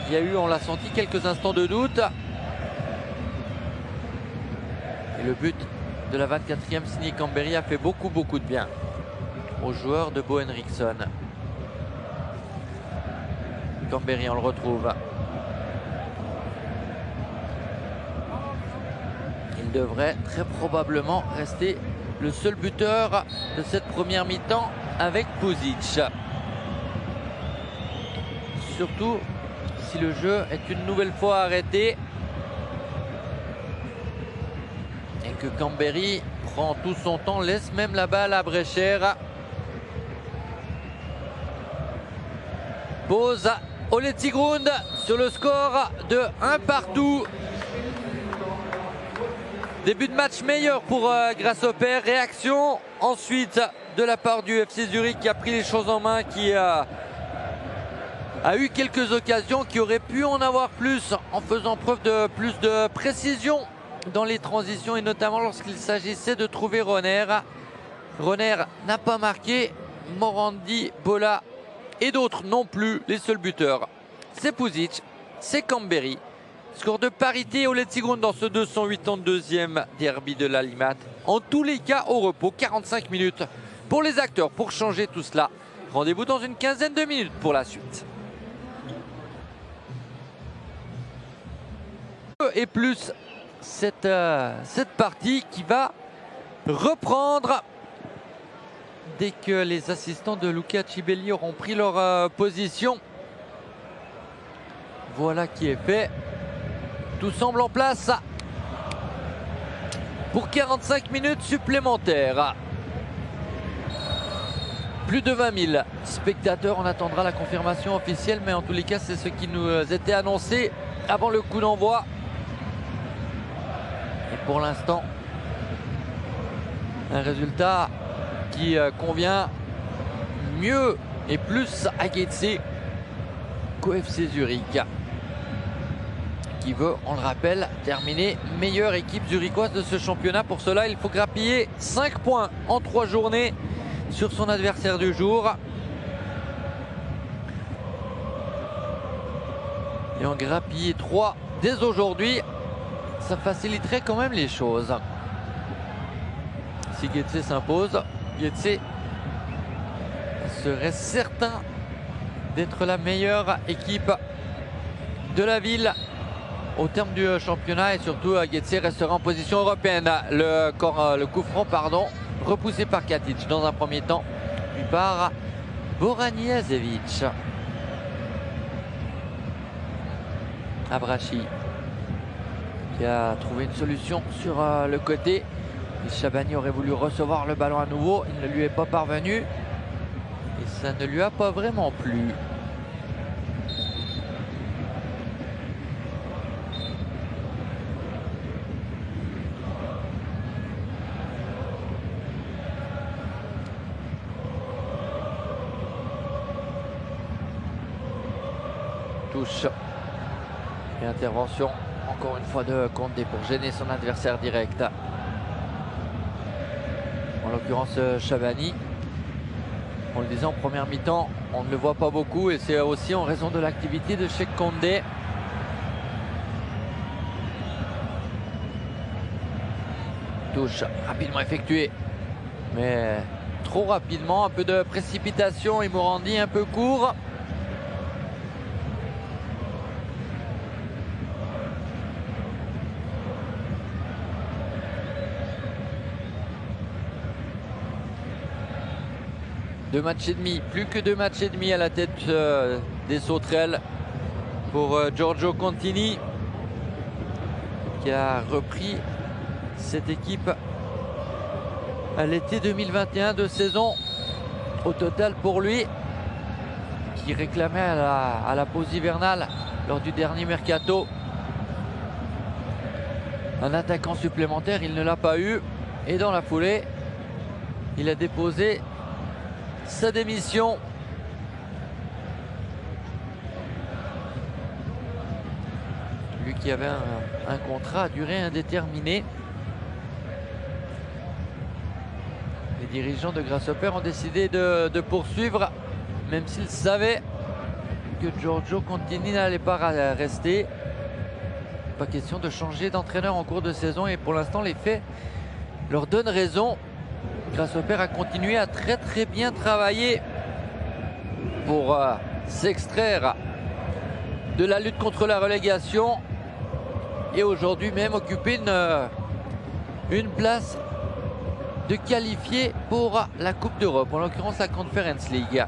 Il y a eu, on l'a senti, quelques instants de doute. Et le but de la 24e signé Cambéry a fait beaucoup de bien aux joueurs de Bo Henriksson. Cambéry, on le retrouve. Il devrait très probablement rester le seul buteur de cette première mi-temps avec Pusic. Surtout si le jeu est une nouvelle fois arrêté et que Cambéry prend tout son temps, laisse même la balle à Brecher. Pose Ole Tigrund sur le score de 1 partout. Début de match meilleur pour Grasshopper. Réaction ensuite de la part du FC Zurich qui a pris les choses en main, qui a eu quelques occasions, qui aurait pu en avoir plus en faisant preuve de plus de précision dans les transitions et notamment lorsqu'il s'agissait de trouver Roner. Roner n'a pas marqué, Morandi, Bola et d'autres non plus. Les seuls buteurs, c'est Pusic, c'est Cambéry. Score de parité au Letzigrund dans ce 282e derby de la Limat. En tous les cas au repos, 45 minutes pour les acteurs pour changer tout cela. Rendez-vous dans une quinzaine de minutes pour la suite. Et plus cette partie qui va reprendre dès que les assistants de Luca Cibelli auront pris leur position. Voilà qui est fait. Tout semble en place pour 45 minutes supplémentaires. Plus de 20 000 spectateurs. On attendra la confirmation officielle, mais en tous les cas, c'est ce qui nous était annoncé avant le coup d'envoi. Et pour l'instant, un résultat qui convient mieux et plus à Getse qu'au FC Zurich, qui veut, on le rappelle, terminer meilleure équipe zurichoise de ce championnat. Pour cela, il faut grappiller 5 points en 3 journées sur son adversaire du jour. Et en grappiller 3 dès aujourd'hui, ça faciliterait quand même les choses. Si Getse s'impose, Getse serait certain d'être la meilleure équipe de la ville au terme du championnat, et surtout Getse restera en position européenne. Le coup franc, repoussé par Katic dans un premier temps, puis par Boraniazevic. Abrachi qui a trouvé une solution sur le côté. Et Chabani aurait voulu recevoir le ballon à nouveau, il ne lui est pas parvenu et ça ne lui a pas vraiment plu. touche. Et intervention encore une fois de Condé pour gêner son adversaire direct. En l'occurrence Chavani. On le disait en première mi-temps, on ne le voit pas beaucoup et c'est aussi en raison de l'activité de Cheikh Condé. Touche rapidement effectuée, mais trop rapidement, un peu de précipitation et Morandi un peu court. Deux matchs et demi, plus que 2 matchs et demi à la tête des sauterelles pour Giorgio Contini, qui a repris cette équipe à l'été 2021, 2 saisons au total pour lui, qui réclamait à la pause hivernale lors du dernier mercato un attaquant supplémentaire. Il ne l'a pas eu et dans la foulée il a déposé sa démission. Lui qui avait un contrat à durée indéterminée. Les dirigeants de Grasshopper ont décidé de poursuivre, même s'ils savaient que Giorgio Contini n'allait pas rester. Pas question de changer d'entraîneur en cours de saison et pour l'instant les faits leur donnent raison. Grasshopper a continué à très bien travailler pour s'extraire de la lutte contre la relégation et aujourd'hui même occuper une place de qualifié pour la Coupe d'Europe, en l'occurrence la Conference League.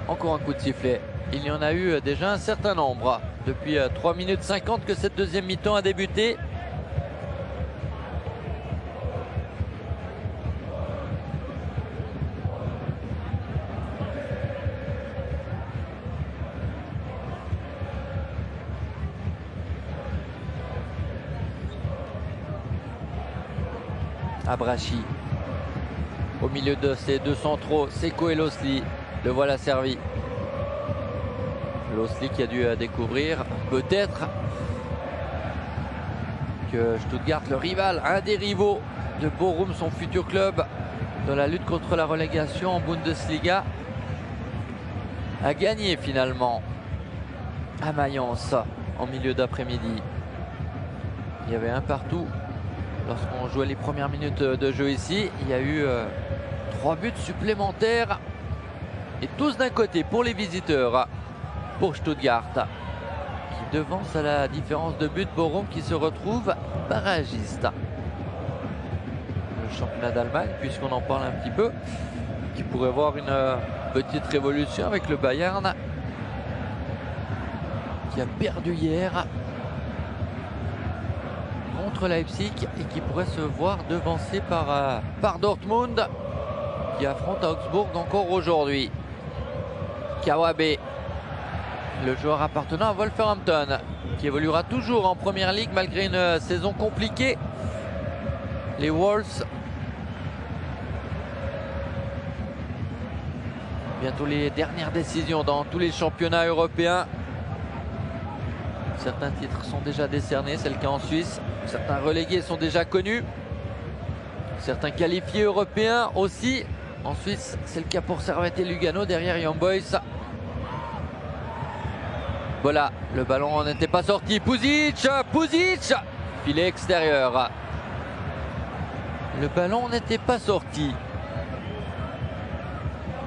Encore un coup de sifflet. Il y en a eu déjà un certain nombre. Depuis 3 minutes 50 que cette deuxième mi-temps a débuté. Abrachi. Au milieu de ces deux centraux, Seko et Losli. Le voilà servi. Losli qui a dû découvrir peut-être que Stuttgart, le rival, un des rivaux de Bochum, son futur club dans la lutte contre la relégation en Bundesliga, a gagné finalement à Mayence en milieu d'après-midi. Il y avait un partout lorsqu'on jouait les premières minutes de jeu ici. Il y a eu 3 buts supplémentaires. Et tous d'un côté pour les visiteurs, pour Stuttgart, qui devance à la différence de but Bochum qui se retrouve barragiste. Le championnat d'Allemagne, puisqu'on en parle un petit peu, qui pourrait voir une petite révolution avec le Bayern, qui a perdu hier contre Leipzig et qui pourrait se voir devancé par Dortmund, qui affronte Augsbourg encore aujourd'hui. Kawabe, le joueur appartenant à Wolverhampton, qui évoluera toujours en Première Ligue malgré une saison compliquée. Les Wolves, bientôt les dernières décisions dans tous les championnats européens. Certains titres sont déjà décernés, c'est le cas en Suisse. Certains relégués sont déjà connus. Certains qualifiés européens aussi. En Suisse, c'est le cas pour Servette et Lugano derrière Young Boys. Voilà, le ballon n'était pas sorti. Pusic, filet extérieur. Le ballon n'était pas sorti,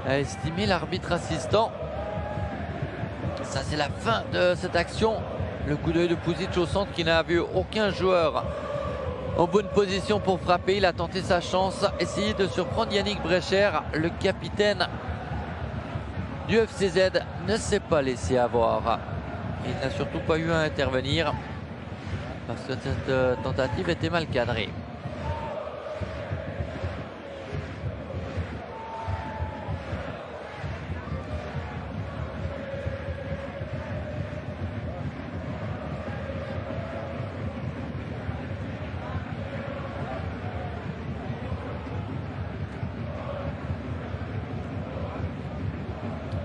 a estimé l'arbitre assistant. Ça, c'est la fin de cette action. Le coup d'œil de Pusic au centre qui n'a vu aucun joueur en bonne position pour frapper. Il a tenté sa chance, essayé de surprendre Yannick Brecher. Le capitaine du FCZ ne s'est pas laissé avoir. Il n'a surtout pas eu à intervenir parce que cette tentative était mal cadrée.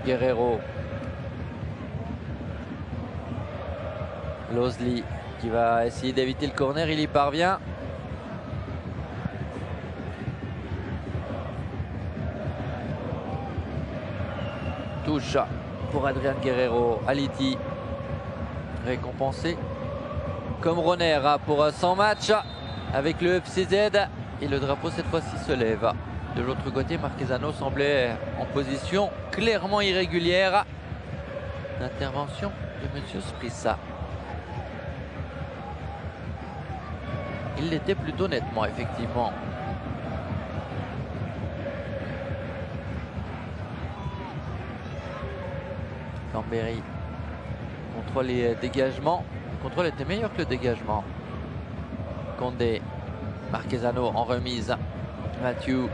Guerrero. Losley qui va essayer d'éviter le corner, il y parvient. Touche pour Adrian Guerrero. Aliti récompensé comme runner pour 100 matchs avec le FCZ. Et le drapeau cette fois-ci se lève. De l'autre côté, Marquezano semblait en position clairement irrégulière. L'intervention de M. Sprissa. Il l'était plutôt nettement, effectivement. Cambéry contrôle les dégagements. Le contrôle était meilleur que le dégagement. Condé. Marquezano en remise. Mathieu.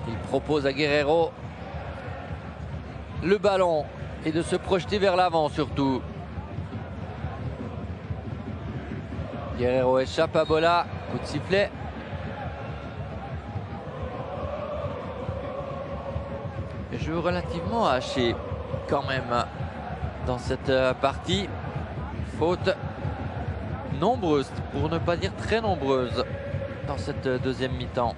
Il propose à Guerrero le ballon et de se projeter vers l'avant surtout. Guerrero échappe à Bola. Coup de sifflet. Jeu relativement haché quand même dans cette partie. Faute nombreuse, pour ne pas dire très nombreuse, dans cette deuxième mi-temps.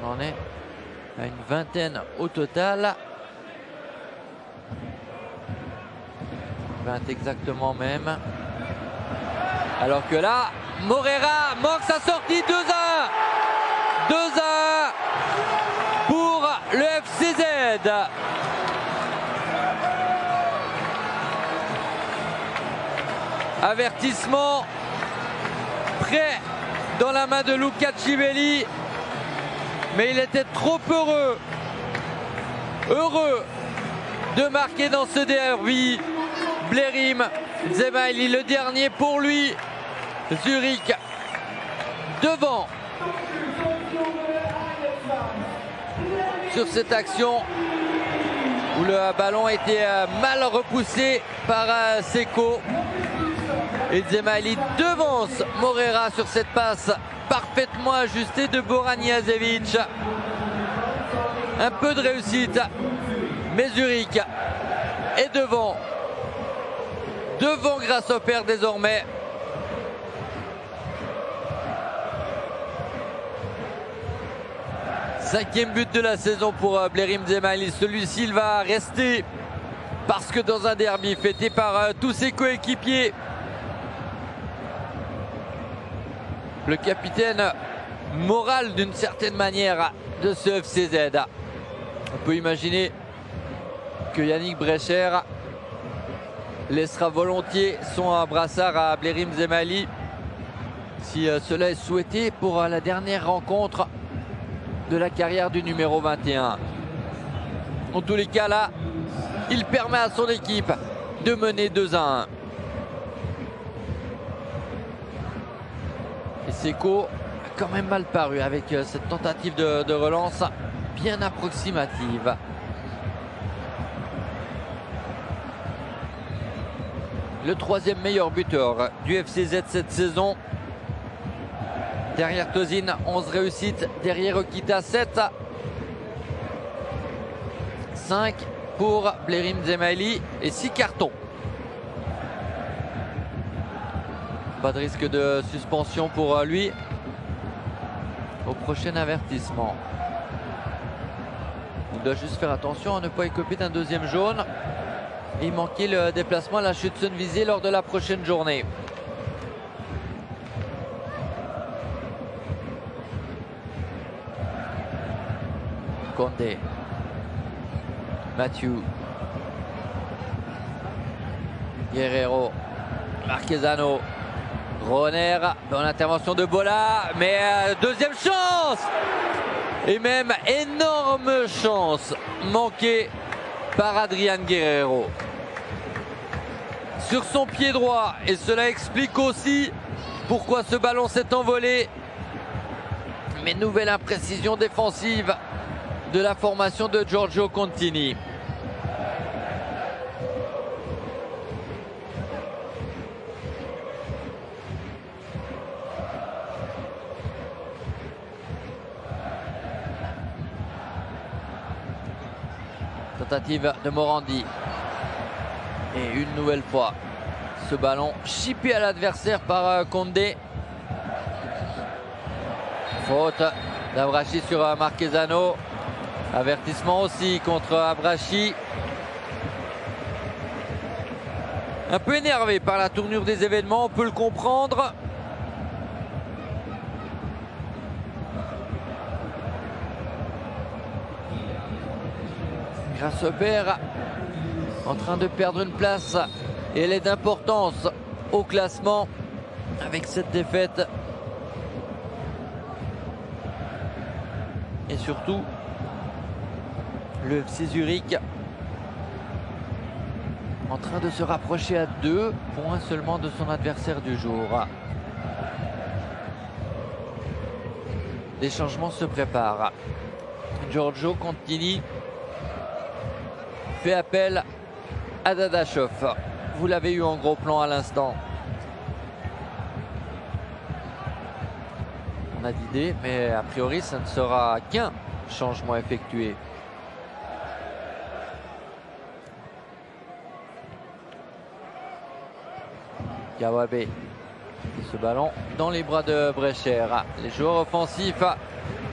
On en est à une vingtaine au total. 20 exactement même. Alors que là, Morera manque sa sortie. 2-1. 2-1 pour le FCZ. Avertissement prêt dans la main de Luca Civelli. Mais il était trop heureux de marquer dans ce derby. Blerim Dzemaili, le dernier pour lui. Zurich devant sur cette action où le ballon a été mal repoussé par Seko. Et Dzemaili devance Morera sur cette passe parfaitement ajustée de Boran Jazevic. Un peu de réussite, mais Zurich est devant grâce au père désormais. Cinquième but de la saison pour Blerim Dzemaili. Celui-ci, il va rester parce que dans un derby fêté par tous ses coéquipiers, le capitaine moral d'une certaine manière de ce FCZ. On peut imaginer que Yannick Brecher laissera volontiers son brassard à Blerim Dzemaili si cela est souhaité pour la dernière rencontre de la carrière du numéro 21. En tous les cas, là, il permet à son équipe de mener 2-1. Et Seko a quand même mal paru avec cette tentative de relance bien approximative. Le troisième meilleur buteur du FCZ cette saison. Derrière Tozin, 11 réussites. Derrière Okita, 7. 5 pour Blerim Dzemaili et 6 cartons. Pas de risque de suspension pour lui au prochain avertissement. Il doit juste faire attention à ne pas écoper d'un deuxième jaune. Il manquait le déplacement à la Schutzen visée lors de la prochaine journée. Condé. Mathieu. Guerrero. Marquezano. Roner. Bonne intervention de Bola. Mais deuxième chance. Et même énorme chance manquée par Adrian Guerrero. Sur son pied droit. Et cela explique aussi pourquoi ce ballon s'est envolé. Mais nouvelle imprécision défensive de la formation de Giorgio Contini. Tentative de Morandi. Et une nouvelle fois, ce ballon chippé à l'adversaire par Condé. Faute d'Abrachi sur Marquezano. Avertissement aussi contre Abrachi. Un peu énervé par la tournure des événements, on peut le comprendre. Grasshopper en train de perdre une place et elle est d'importance au classement avec cette défaite. Et surtout, le FC Zurich en train de se rapprocher à 2 points seulement de son adversaire du jour. Les changements se préparent. Giorgio Contini fait appel à Dadashov. Vous l'avez eu en gros plan à l'instant. On a d'idées, mais a priori, ça ne sera qu'un changement effectué. Kawabe et ce ballon dans les bras de Brecher. Les joueurs offensifs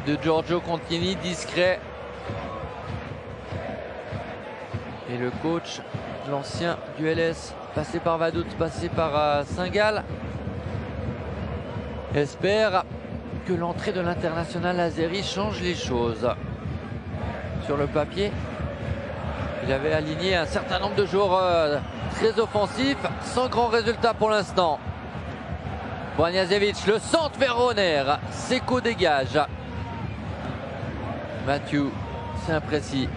de Giorgio Contini, discret. Et le coach, l'ancien du LS, passé par Vaduz, passé par Saint-Gall, espère que l'entrée de l'international azéri change les choses. Sur le papier, il avait aligné un certain nombre de joueurs très offensifs, sans grand résultat pour l'instant. Boniazevic, le centre vers Roner. Seko dégage. Mathieu, c'est imprécis.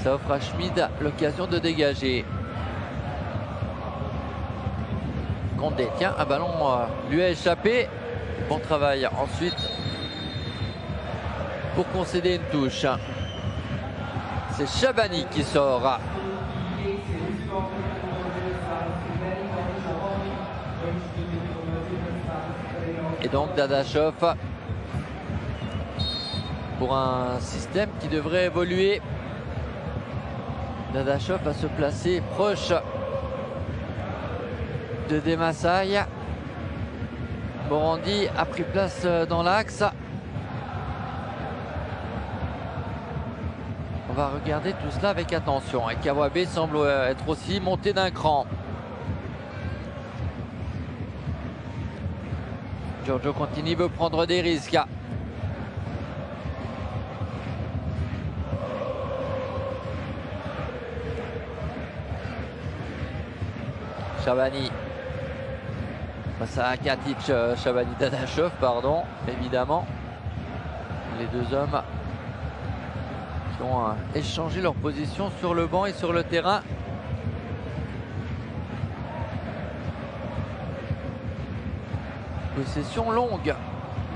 Ça offre à Schmid l'occasion de dégager. Condé, tiens, un ballon lui a échappé. Bon travail ensuite pour concéder une touche. C'est Chabani qui sort. Et donc Dadashov pour un système qui devrait évoluer. Dadashov va se placer proche de Demassay. Morandi a pris place dans l'axe. On va regarder tout cela avec attention. Et Kawabe semble être aussi monté d'un cran. Giorgio Contini veut prendre des risques. Chabani face à Katic, Chabani Dadashov, pardon, évidemment. Les deux hommes qui ont échangé leur position sur le banc et sur le terrain. Possession longue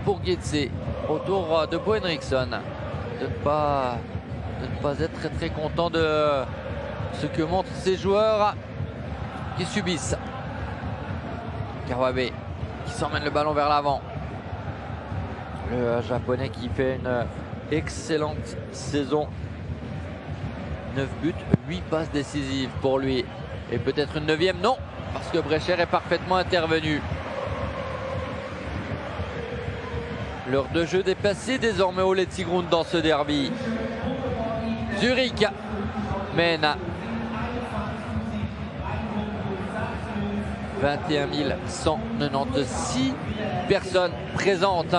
pour Getse autour de Bo Henriksson. De ne pas être très content de ce que montrent ces joueurs qui subissent. Kawabe qui s'emmène le ballon vers l'avant. Le japonais qui fait une excellente saison. 9 buts, 8 passes décisives pour lui. Et peut-être une 9e, non, parce que Brecher est parfaitement intervenu. L'heure de jeu dépassée désormais au Letzigrund dans ce derby. Zurich mène 21 196 personnes présentes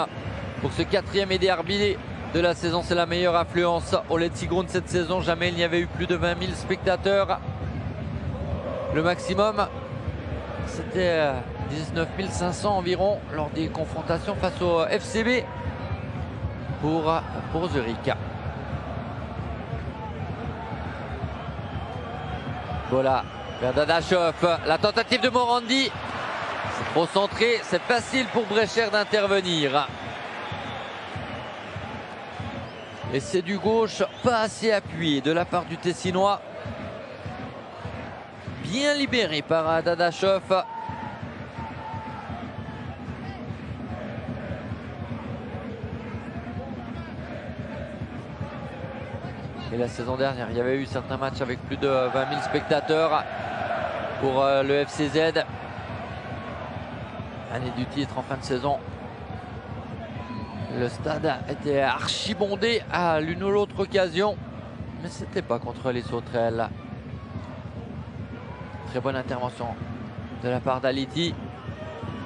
pour ce 4e derby de la saison. C'est la meilleure affluence au Letzigrund cette saison. Jamais il n'y avait eu plus de 20 000 spectateurs. Le maximum, c'était 19 500 environ lors des confrontations face au FCB pour Zurich. Voilà, vers Dadashov, la tentative de Morandi. C'est trop centré, c'est facile pour Brecher d'intervenir. Et c'est du gauche pas assez appuyé de la part du Tessinois. Bien libéré par Dadashov. Et la saison dernière, il y avait eu certains matchs avec plus de 20 000 spectateurs pour le FCZ. Année du titre en fin de saison. Le stade était archibondé à l'une ou l'autre occasion, mais c'était pas contre les sauterelles. Très bonne intervention de la part d'Aliti.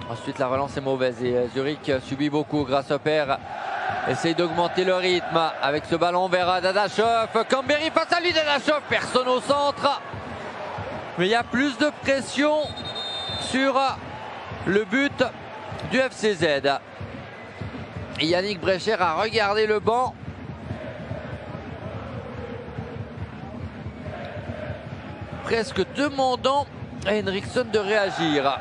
Ensuite, la relance est mauvaise et Zurich subit beaucoup. Grasshopper essaye d'augmenter le rythme avec ce ballon vers Dadashov. Cambéry face à lui, Dadashov, personne au centre. Mais il y a plus de pression sur le but du FCZ. Et Yannick Brecher a regardé le banc. Presque demandant à Henriksson de réagir.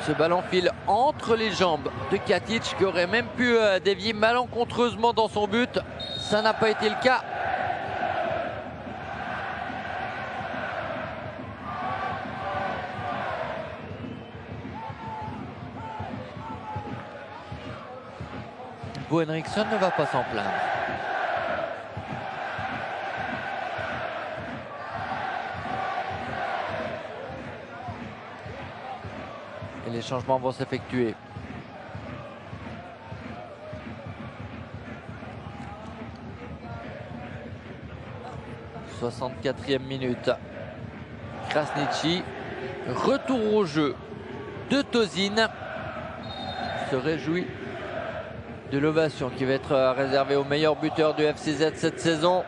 Ce ballon file entre les jambes de Katic qui aurait même pu dévier malencontreusement dans son but. Ça n'a pas été le cas. Bo Henriksson ne va pas s'en plaindre. Et les changements vont s'effectuer. « 64e minute. Krasniqi. Retour au jeu de Tozin. Se réjouit de l'ovation qui va être réservée au meilleur buteur du FCZ cette saison.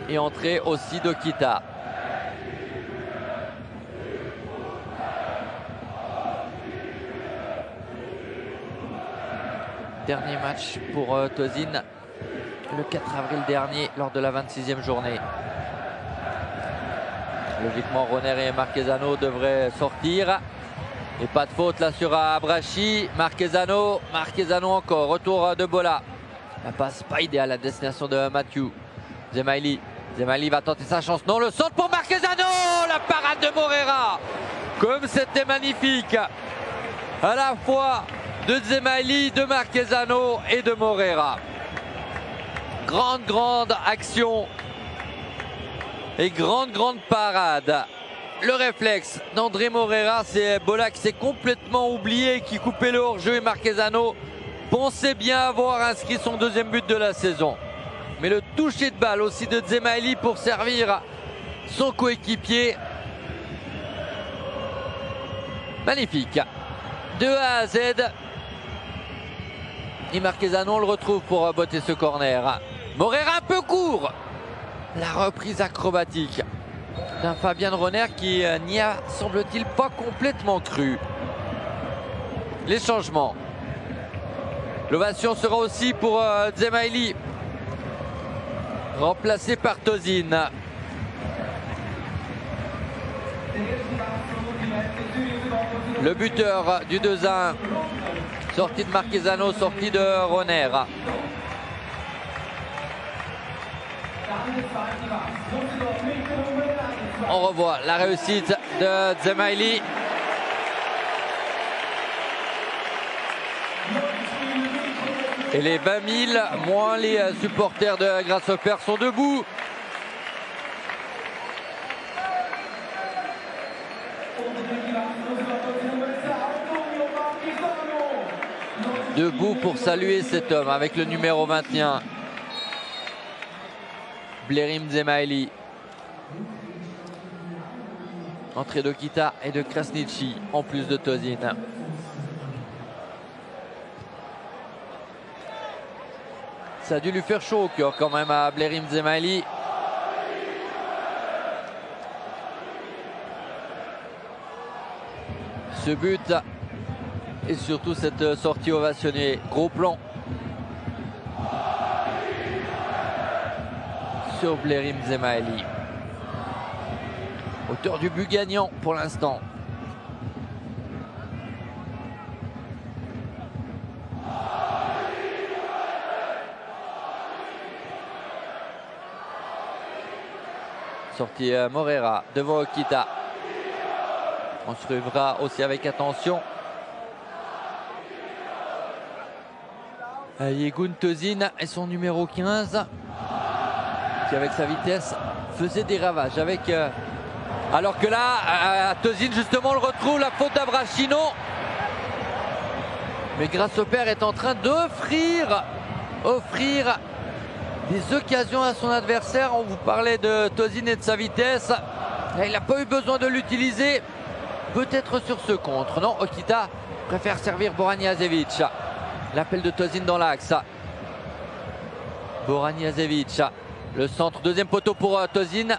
Et entrée aussi d'Okita. Dernier match pour Tozin le 4 avril dernier lors de la 26e journée. Logiquement, Roner et Marquezano devraient sortir. Et pas de faute là sur Abrachi. Marquezano encore. Retour de Bola. La passe pas idéale à destination de Mathieu. Zemaili va tenter sa chance. Non, le centre pour Marquezano. La parade de Morera. Comme c'était magnifique. À la fois de Zemaili, de Marquezano et de Morera. Grande action. Et grande parade. Le réflexe d'André Morera, c'est Bola qui s'est complètement oublié, qui coupait le hors-jeu, et Marquezano pensait bien avoir inscrit son deuxième but de la saison. Mais le toucher de balle aussi de Zemaili pour servir son coéquipier. Magnifique. De A à Z. Et Marquezano, on le retrouve pour botter ce corner. Morera un peu court. La reprise acrobatique d'un Fabien Roner qui n'y a, semble-t-il, pas complètement cru. Les changements. L'ovation sera aussi pour Zemaili, remplacé par Tozin. Le buteur du 2-1, sortie de Marquezano, sortie de Roner. On revoit la réussite de Zemaili. Et les 20 000, moins les supporters de Grasshopper, sont debout. Debout pour saluer cet homme avec le numéro 21. Blerim Zemaili. Entrée d'Okita et de Krasniqi en plus de Tozin. Ça a dû lui faire chaud au cœur quand même à Blerim Zemaili. Ce but et surtout cette sortie ovationnée. Gros plan sur Blerim Zemaili. Auteur du but gagnant pour l'instant. Sortie Morera devant Okita. On suivra aussi avec attention Yegun Tozin et son numéro 15 qui avec sa vitesse faisait des ravages avec alors que là Tozin justement le retrouve, la faute d'Abrachino, mais Grasshopper est en train d'offrir des occasions à son adversaire. On vous parlait de Tozin et de sa vitesse, et il n'a pas eu besoin de l'utiliser, peut-être sur ce contre. Non, Okita préfère servir Boraniazevic. L'appel de Tozin dans l'axe. Boraniazevic, le centre, deuxième poteau pour Tozin.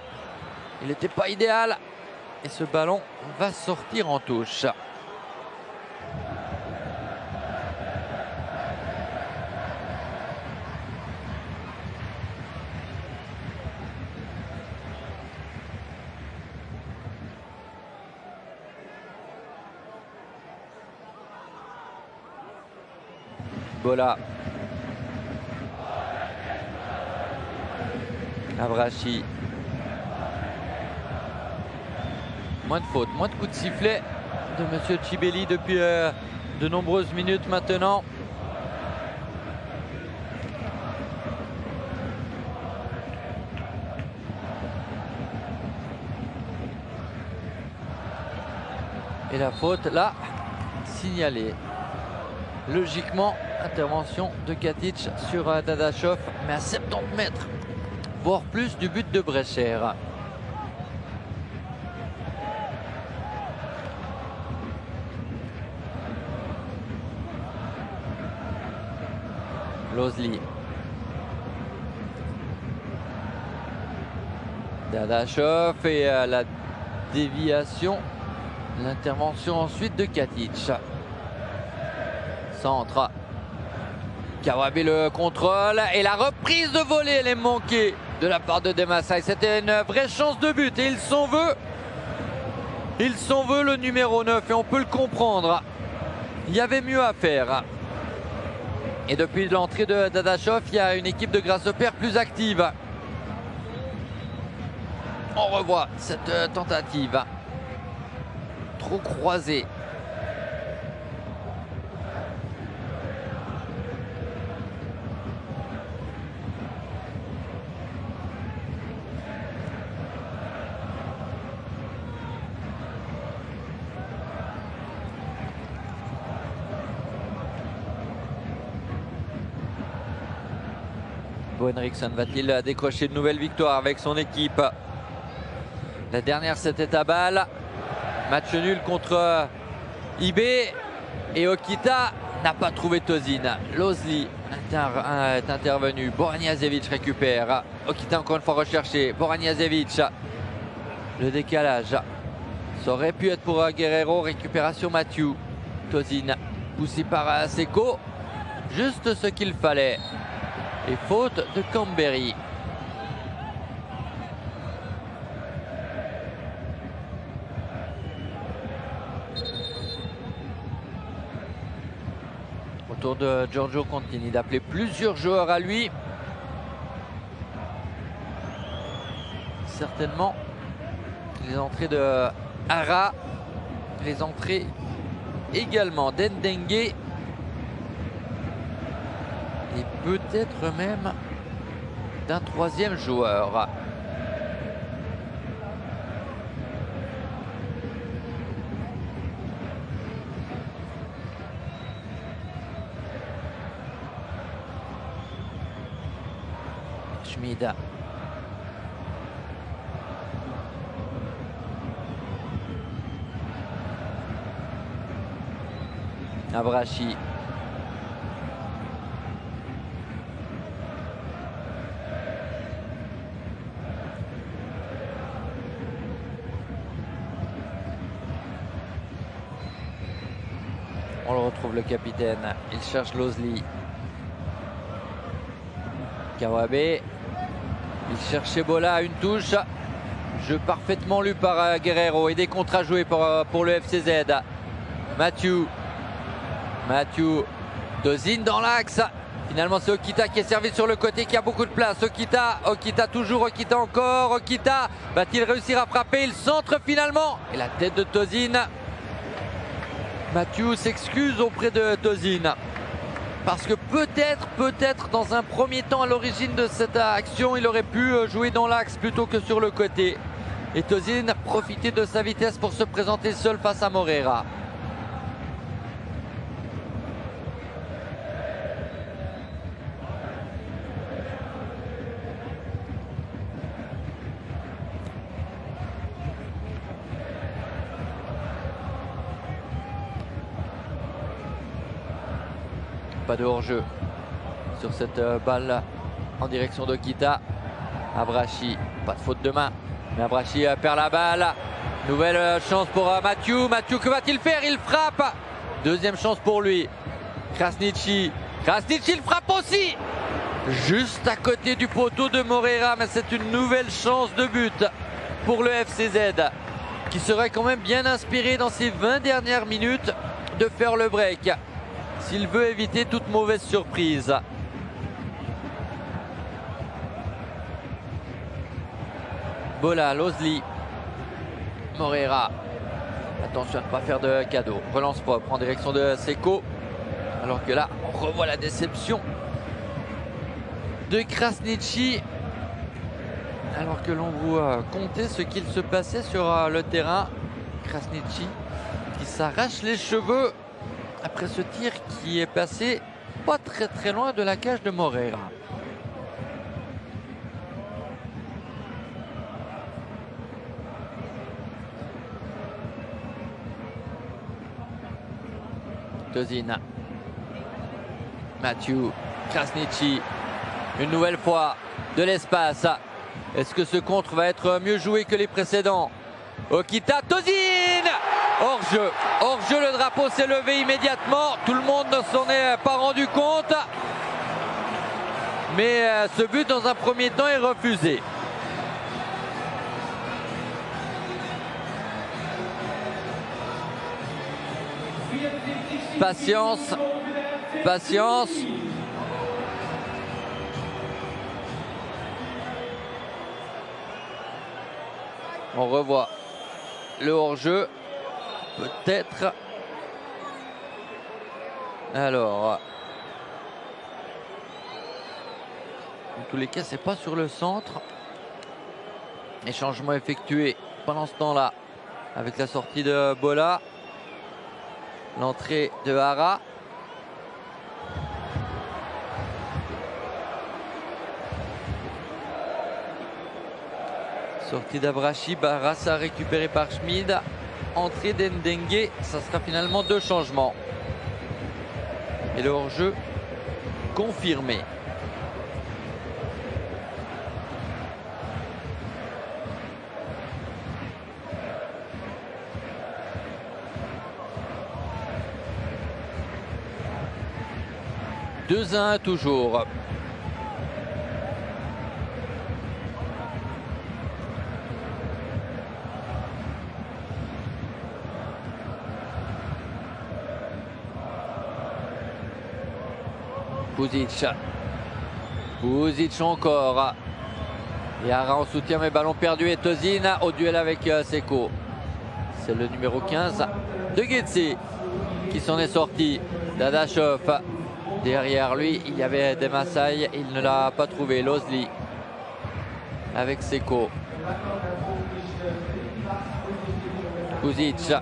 Il n'était pas idéal. Et ce ballon va sortir en touche. Bola. Avrachi. Moins de fautes, moins de coups de sifflet de Monsieur Cibelli depuis de nombreuses minutes maintenant. Et la faute là, signalée. Logiquement, intervention de Katic sur Dadashov, mais à 70 mètres, voire plus du but de Brecher. Losley. Dadashov et la déviation, l'intervention ensuite de Katic. Centre. Kawabe le contrôle et la reprise de volée, elle est manquée de la part de Demassay. C'était une vraie chance de but et il s'en veut. Il s'en veut, le numéro 9, et on peut le comprendre. Il y avait mieux à faire. Et depuis l'entrée de Dadashov, il y a une équipe de Grasshopper plus active. On revoit cette tentative. Trop croisée. Bo Henriksson va-t-il décrocher de nouvelles victoires avec son équipe? La dernière, c'était à Bâle. Match nul contre IB. Et Okita n'a pas trouvé Tozin. Losley est intervenu. Boraniazevic récupère. Okita encore une fois recherché. Boraniazevic. Le décalage. Ça aurait pu être pour Guerrero. Récupération Mathieu. Tozin poussé par Seko. Juste ce qu'il fallait. Et faute de Camberi. Autour de Giorgio continue d'appeler plusieurs joueurs à lui. Certainement les entrées de Hara, les entrées également d'Endengue. Et peut-être même d'un troisième joueur. Schmid. Avrachi. On le retrouve, le capitaine. Il cherche Losley. Kawabe. Il cherchait Bola à une touche. Jeu parfaitement lu par Guerrero et des contres à jouer pour le FCZ. Mathieu. Tozin dans l'axe. Finalement, c'est Okita qui est servi sur le côté, qui a beaucoup de place. Okita toujours, Okita encore. Okita va-t-il réussir à frapper? Il centre finalement. Et la tête de Tozin. Mathieu s'excuse auprès de Tozin. Parce que peut-être dans un premier temps à l'origine de cette action, il aurait pu jouer dans l'axe plutôt que sur le côté. Et Tosin a profité de sa vitesse pour se présenter seul face à Moreira. Pas de hors-jeu sur cette balle en direction d'Okita. Abrashi, pas de faute de main, mais Abrashi perd la balle. Nouvelle chance pour Mathieu. Mathieu, que va-t-il faire? Il frappe. Deuxième chance pour lui. Krasniqi. Krasniqi, il frappe aussi. Juste à côté du poteau de Moreira, mais c'est une nouvelle chance de but pour le FCZ, qui serait quand même bien inspiré dans ces 20 dernières minutes de faire le break, s'il veut éviter toute mauvaise surprise. Bola, Lozli, Moreira. Attention à ne pas faire de cadeau. Relance propre en direction de Seko. Alors que là, on revoit la déception de Krasniqi. Alors que l'on vous comptait ce qu'il se passait sur le terrain. Krasniqi qui s'arrache les cheveux après ce tir qui est passé pas très loin de la cage de Moreira. Tosin, Mathieu, Krasniqi, une nouvelle fois de l'espace. Est-ce que ce contre va être mieux joué que les précédents? Okita, Tosin, hors-jeu. Hors-jeu, le drapeau s'est levé immédiatement. Tout le monde ne s'en est pas rendu compte. Mais ce but, dans un premier temps, est refusé. Patience, patience. On revoit le hors-jeu, peut-être. Alors, en tous les cas, c'est pas sur le centre. Et changement effectué pendant ce temps-là avec la sortie de Bola. L'entrée de Hara. Sortie d'Abrashi, Barassa récupéré par Schmid. Entrée d'Ndengue, ça sera finalement 2 changements. Et le hors-jeu confirmé. « 2-1 toujours. Puzic. Puzic encore. Et Hara en soutien, mais ballon perdu. Et Tosin au duel avec Seko. C'est le numéro 15 de Getsy qui s'en est sorti. Dadashov. Derrière lui, il y avait Demassay. Il ne l'a pas trouvé. Lozli avec Seko. Puzic.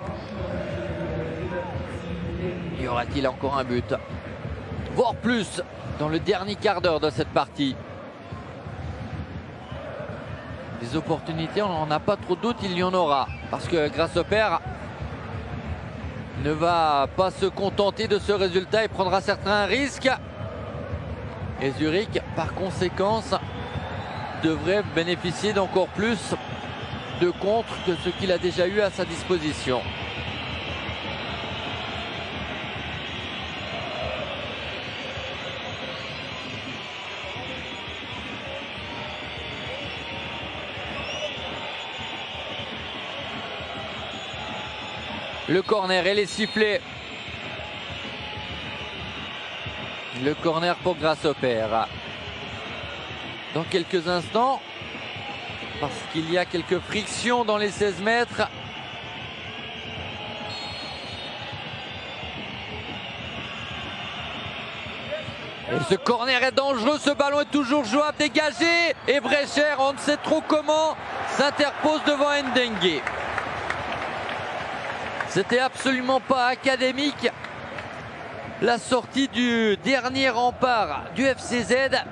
Y aura-t-il encore un but, voire plus, dans le dernier quart d'heure de cette partie? Des opportunités, on n'en a pas trop de doute, il y en aura. Parce que Grasshopper ne va pas se contenter de ce résultat et prendra certains risques. Et Zurich, par conséquence, devrait bénéficier d'encore plus de contre que ce qu'il a déjà eu à sa disposition. Le corner et les sifflets. Le corner pour Grasshopper. Dans quelques instants, parce qu'il y a quelques frictions dans les 16 mètres. Et ce corner est dangereux, ce ballon est toujours jouable, dégagé. Et Brecher, on ne sait trop comment, s'interpose devant Ndengue. C'était absolument pas académique. La sortie du dernier rempart du FCZ.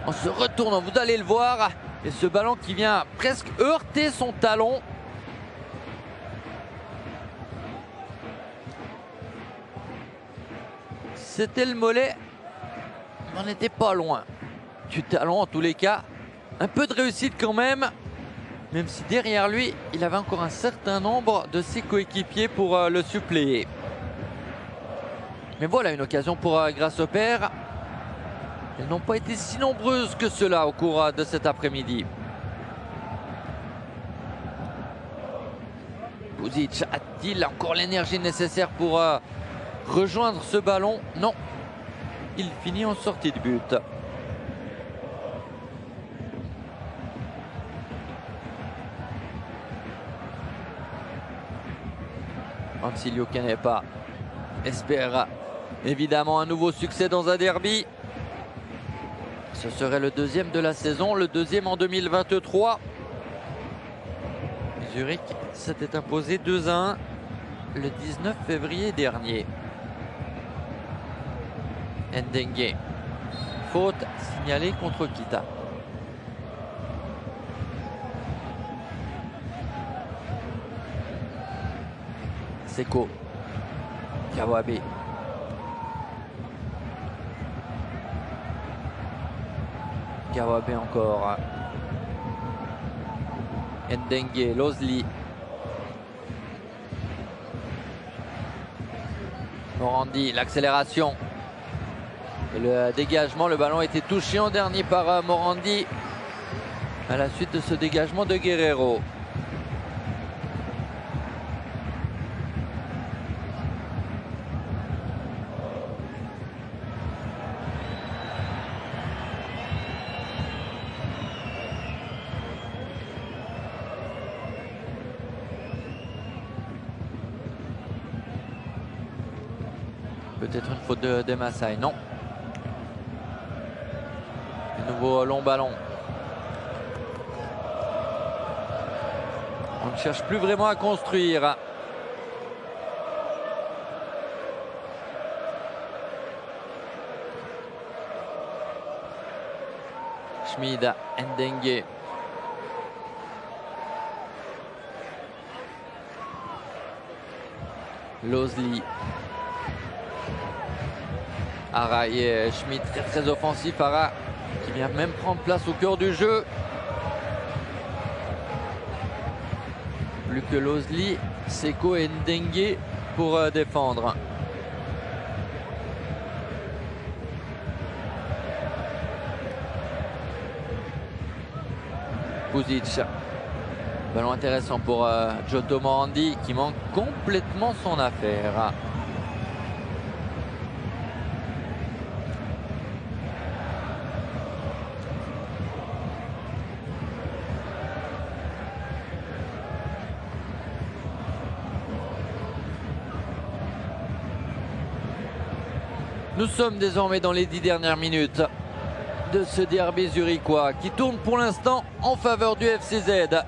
En se retournant, vous allez le voir. Et ce ballon qui vient presque heurter son talon. C'était le mollet. On n'était pas loin du talon en tous les cas. Un peu de réussite quand même. Même si derrière lui, il avait encore un certain nombre de ses coéquipiers pour le suppléer. Mais voilà une occasion pour Grasshopper. Elles n'ont pas été si nombreuses que cela au cours de cet après-midi. Buzic a-t-il encore l'énergie nécessaire pour rejoindre ce ballon? Non. Il finit en sortie de but. Ansilio Canepa espère évidemment un nouveau succès dans un derby. Ce serait le deuxième de la saison, le deuxième en 2023. Zurich s'était imposé 2-1 le 19 février dernier. Ndengue. Faute signalée contre Kita. Seko. Kawabe. Kawabe encore. Ndengue, Lozli. Morandi, l'accélération. Et le dégagement, le ballon a été touché en dernier par Morandi à la suite de ce dégagement de Guerrero. Peut-être une faute de Massaï, non. De nouveau long ballon. On ne cherche plus vraiment à construire. Schmid, Ndengue. Lozli. Ara et Schmid très offensif. Ara qui vient même prendre place au cœur du jeu. Plus que Lozli, Seko et Ndengue pour défendre. Buzic. Ballon intéressant pour Giotto Morandi qui manque complètement son affaire. Nous sommes désormais dans les 10 dernières minutes de ce derby zurichois qui tourne pour l'instant en faveur du FCZ.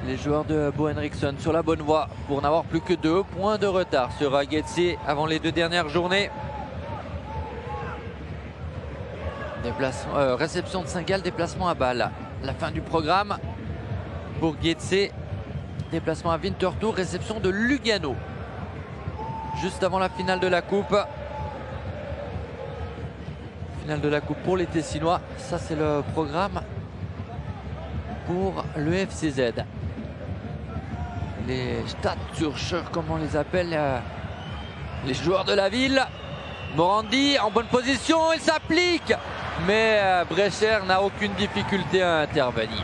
Les joueurs de Bo Henriksson sur la bonne voie pour n'avoir plus que 2 points de retard sur Getse avant les 2 dernières journées. Réception de Saint-Gall, déplacement à Bâle. La fin du programme pour Getse. Déplacement à Winterthur, réception de Lugano. Juste avant la finale de la Coupe. Finale de la Coupe pour les Tessinois. Ça, c'est le programme pour le FCZ. Les Stadtturcher, comme on les appelle, les joueurs de la ville. Morandi en bonne position, il s'applique. Mais Brecher n'a aucune difficulté à intervenir.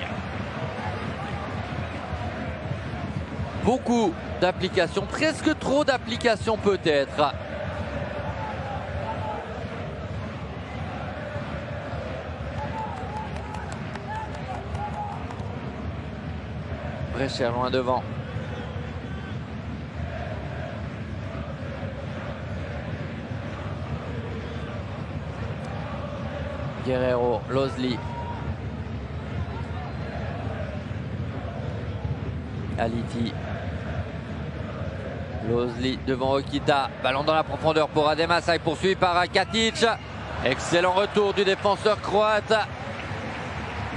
Beaucoup d'applications, presque trop d'applications peut-être. Brecher loin devant. Guerrero, Losley. Aliti. Losley devant Okita. Ballon dans la profondeur pour Ademasaï, poursuivi par Katic. Excellent retour du défenseur croate.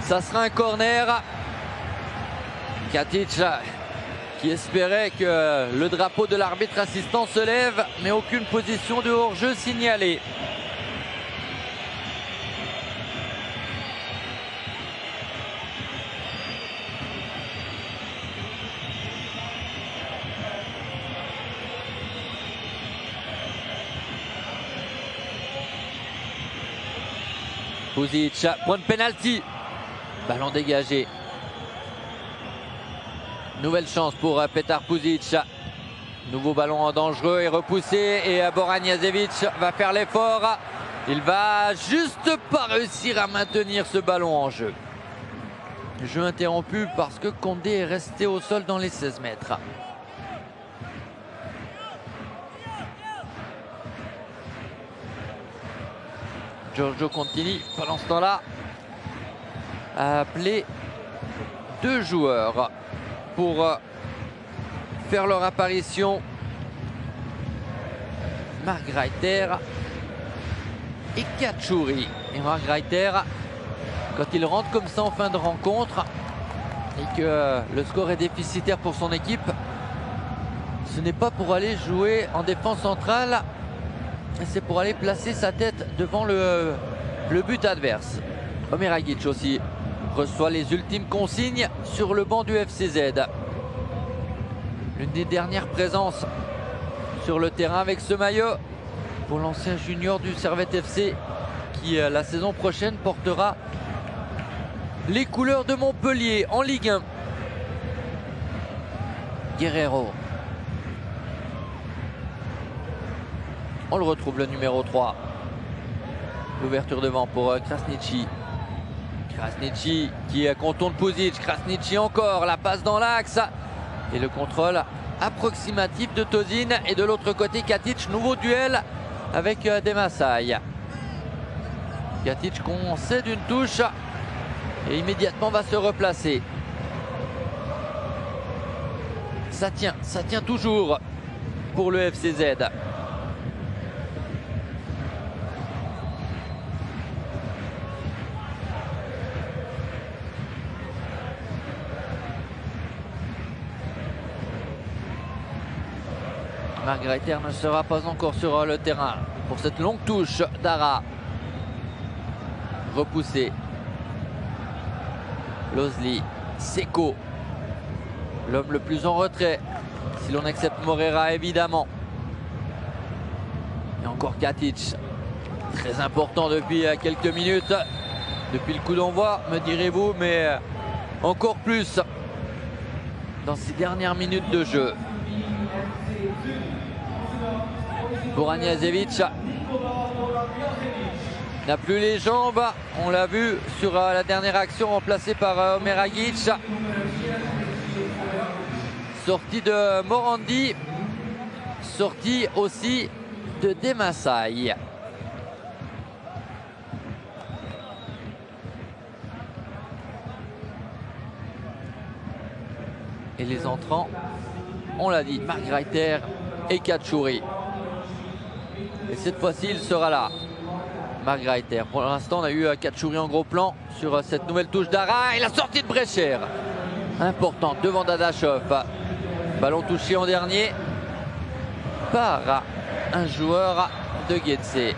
Ça sera un corner. Katic qui espérait que le drapeau de l'arbitre assistant se lève, mais aucune position de hors-jeu signalée. Puzic, point de pénalty. Ballon dégagé. Nouvelle chance pour Petar Puzic. Nouveau ballon dangereux et repoussé. Et Boran Jasevic va faire l'effort. Il va juste pas réussir à maintenir ce ballon en jeu. Jeu interrompu parce que Condé est resté au sol dans les 16 mètres. Giorgio Contini, pendant ce temps-là, a appelé 2 joueurs pour faire leur apparition. Marc Reiter et Cacciuri. Et Marc Reiter, quand il rentre comme ça en fin de rencontre et que le score est déficitaire pour son équipe, ce n'est pas pour aller jouer en défense centrale, c'est pour aller placer sa tête devant le but adverse. Omer Agic aussi reçoit les ultimes consignes sur le banc du FCZ. L'une des dernières présences sur le terrain avec ce maillot pour l'ancien junior du Servette FC qui la saison prochaine portera les couleurs de Montpellier en Ligue 1. Guerrero. On le retrouve, le numéro 3. L'ouverture devant pour Krasniqi. Krasniqi qui contourne Puzic. Krasniqi encore, la passe dans l'axe. Et le contrôle approximatif de Tosin. Et de l'autre côté, Katic, nouveau duel avec Ademasaï. Katic concède une touche et immédiatement va se replacer. Ça tient toujours pour le FCZ. Marc Reiter ne sera pas encore sur le terrain pour cette longue touche d'Ara. Repoussé. Losley, Seko, l'homme le plus en retrait, si l'on accepte Moreira évidemment. Et encore Katic, très important depuis quelques minutes, depuis le coup d'envoi, me direz-vous, mais encore plus dans ces dernières minutes de jeu. Boran Jasevic n'a plus les jambes, on l'a vu sur la dernière action remplacée par Omer Agic. Sortie de Morandi, sortie aussi de Demasaï. Et les entrants, on l'a dit, Marc Reiter et Cacciuri. Et cette fois-ci, il sera là. Marc Reiter. Pour l'instant, on a eu Cacciuri en gros plan sur cette nouvelle touche d'Ara. Et la sortie de Brecher. Importante devant Dadashov. Ballon touché en dernier par un joueur de Getse.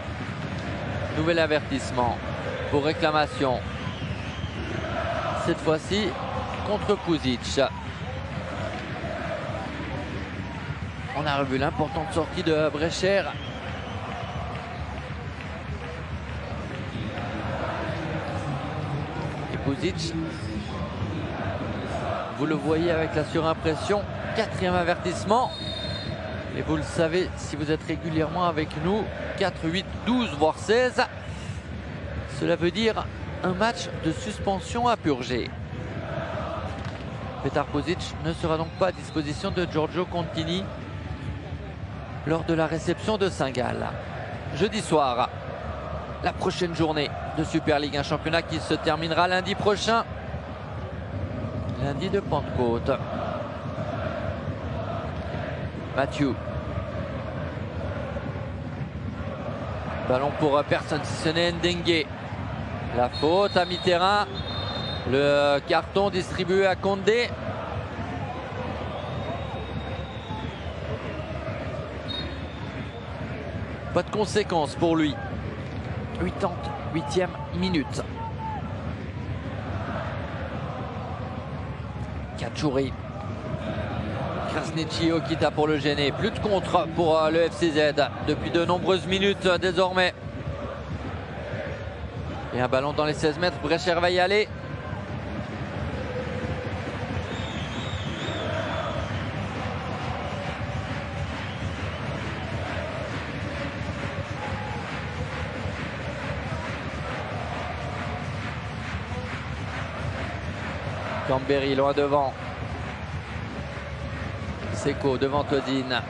Nouvel avertissement pour réclamation. Cette fois-ci contre Puzic. On a revu l'importante sortie de Brecher. Puzic, vous le voyez avec la surimpression, 4e avertissement. Et vous le savez si vous êtes régulièrement avec nous, 4, 8, 12 voire 16. Cela veut dire un match de suspension à purger. Petar Puzic ne sera donc pas à disposition de Giorgio Contini lors de la réception de Saint-Gall jeudi soir. la prochaine journée de Super League, un championnat qui se terminera lundi prochain, lundi de Pentecôte. Mathieu. Ballon pour personne, si ce n'est Ndengue. La faute à mi-terrain. Le carton distribué à Condé. Pas de conséquences pour lui. 88e minute. Katchouri. Krasniqi Okita pour le gêner. Plus de contre pour le FCZ depuis de nombreuses minutes désormais. Et un ballon dans les 16 mètres. Brecher va y aller. Cambéry loin devant. Seko devant Todine.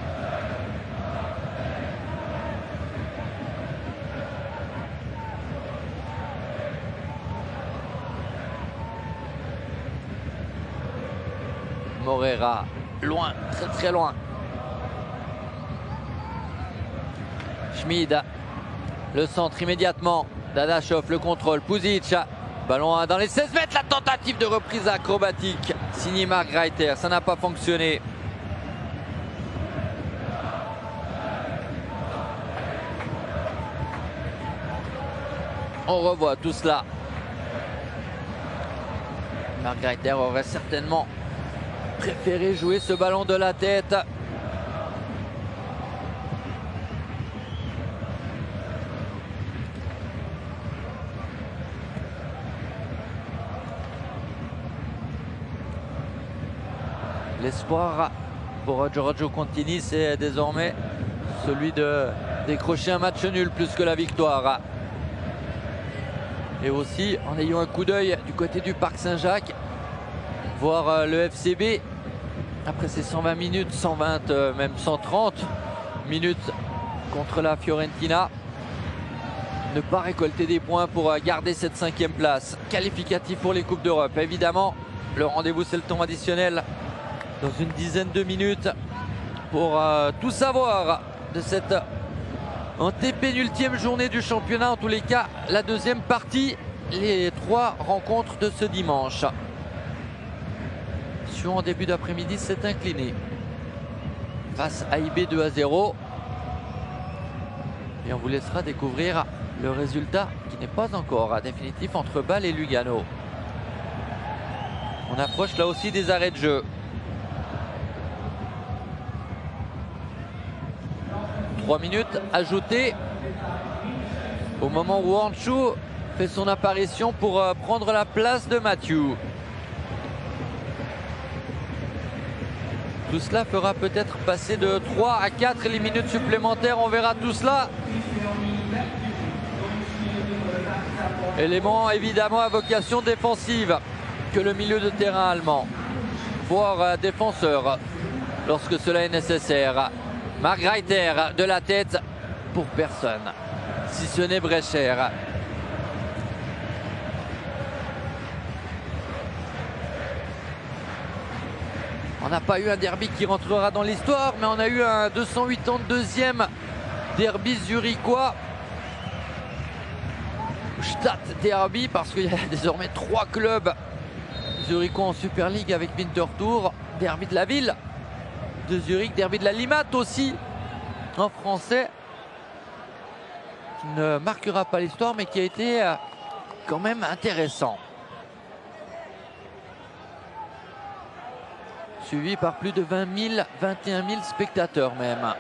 Morera, loin, très très loin. Schmid, le centre immédiatement. Dadashov, le contrôle. Puzic, ballon dans les 16 mètres. La tentative de reprise acrobatique. Signé Marc Reiter, ça n'a pas fonctionné. On revoit tout cela. Marc Reiter aurait certainement préféré jouer ce ballon de la tête. L'espoir pour Giorgio Contini, c'est désormais celui de décrocher un match nul plus que la victoire. Et aussi en ayant un coup d'œil du côté du Parc Saint-Jacques, voir le FCB après ces 120 minutes, 120 même 130 minutes contre la Fiorentina, ne pas récolter des points pour garder cette 5e place. Qualificatif pour les Coupes d'Europe. Évidemment, le rendez-vous c'est le temps additionnel dans une dizaine de minutes pour tout savoir de cette antépénultième journée du championnat. En tous les cas, la deuxième partie, les 3 rencontres de ce dimanche. Sion en début d'après-midi s'est incliné face à IB 2-0. Et on vous laissera découvrir le résultat qui n'est pas encore définitif entre Bâle et Lugano. On approche là aussi des arrêts de jeu. 3 minutes ajoutées au moment où Anchou fait son apparition pour prendre la place de Mathieu. Tout cela fera peut-être passer de 3 à 4 les minutes supplémentaires. On verra tout cela. Élément évidemment à vocation défensive que le milieu de terrain allemand, voire défenseur lorsque cela est nécessaire. Marc Reiter de la tête pour personne, si ce n'est Brecher. On n'a pas eu un derby qui rentrera dans l'histoire, mais on a eu un 282e derby zurichois. Stade derby, parce qu'il y a désormais 3 clubs zurichois en Super League avec Winterthur. Derby de la ville de Zurich, derby de la Limmat aussi en français, qui ne marquera pas l'histoire mais qui a été quand même intéressant, suivi par plus de 20 000, 21 000 spectateurs même.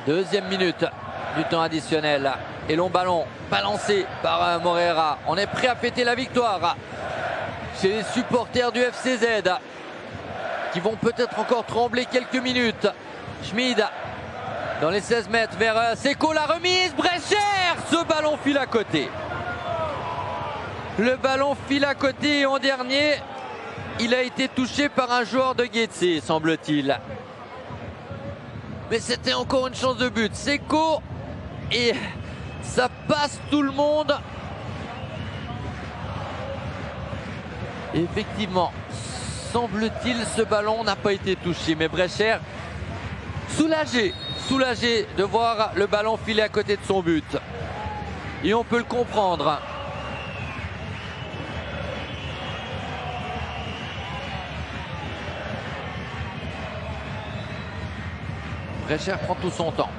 Deuxième minute du temps additionnel et long ballon balancé par Morera. On est prêt à fêter la victoire chez les supporters du FCZ qui vont peut-être encore trembler quelques minutes. Schmid dans les 16 mètres vers Seko, la remise, Brecher, ce ballon file à côté. Le ballon file à côté et en dernier, il a été touché par un joueur de Getse, semble-t-il. Mais c'était encore une chance de but. Seko et ça passe tout le monde. Effectivement, semble-t-il, ce ballon n'a pas été touché, mais Brecher soulagé de voir le ballon filer à côté de son but. Et on peut le comprendre. Brecher prend tout son temps.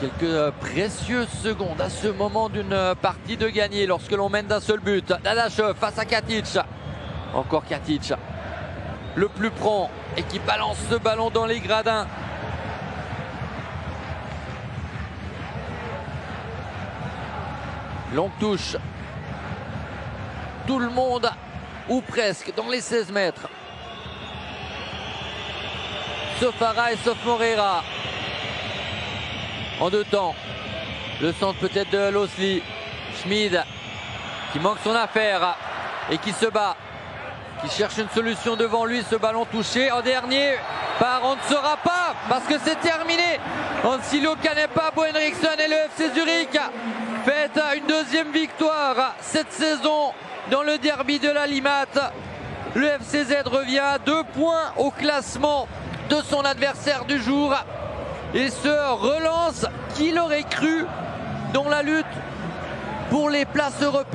Quelques précieuses secondes à ce moment d'une partie de gagner lorsque l'on mène d'un seul but. Dadachev face à Katic. Encore Katic. Le plus prompt et qui balance ce ballon dans les gradins. Longue touche. Tout le monde, ou presque, dans les 16 mètres. Sauf Farah et sauf Moreira. En deux temps. Le centre peut-être de Losli. Schmid qui manque son affaire et qui se bat. Qui cherche une solution devant lui. Ce ballon touché en dernier par on ne saura pas parce que c'est terminé. Ansilo Kanepa, Bo Henriksen et le FC Zurich fête une deuxième victoire cette saison dans le derby de la Limate. Le FCZ revient à 2 points au classement de son adversaire du jour et se relance, qui l'aurait cru, dans la lutte pour les places européennes.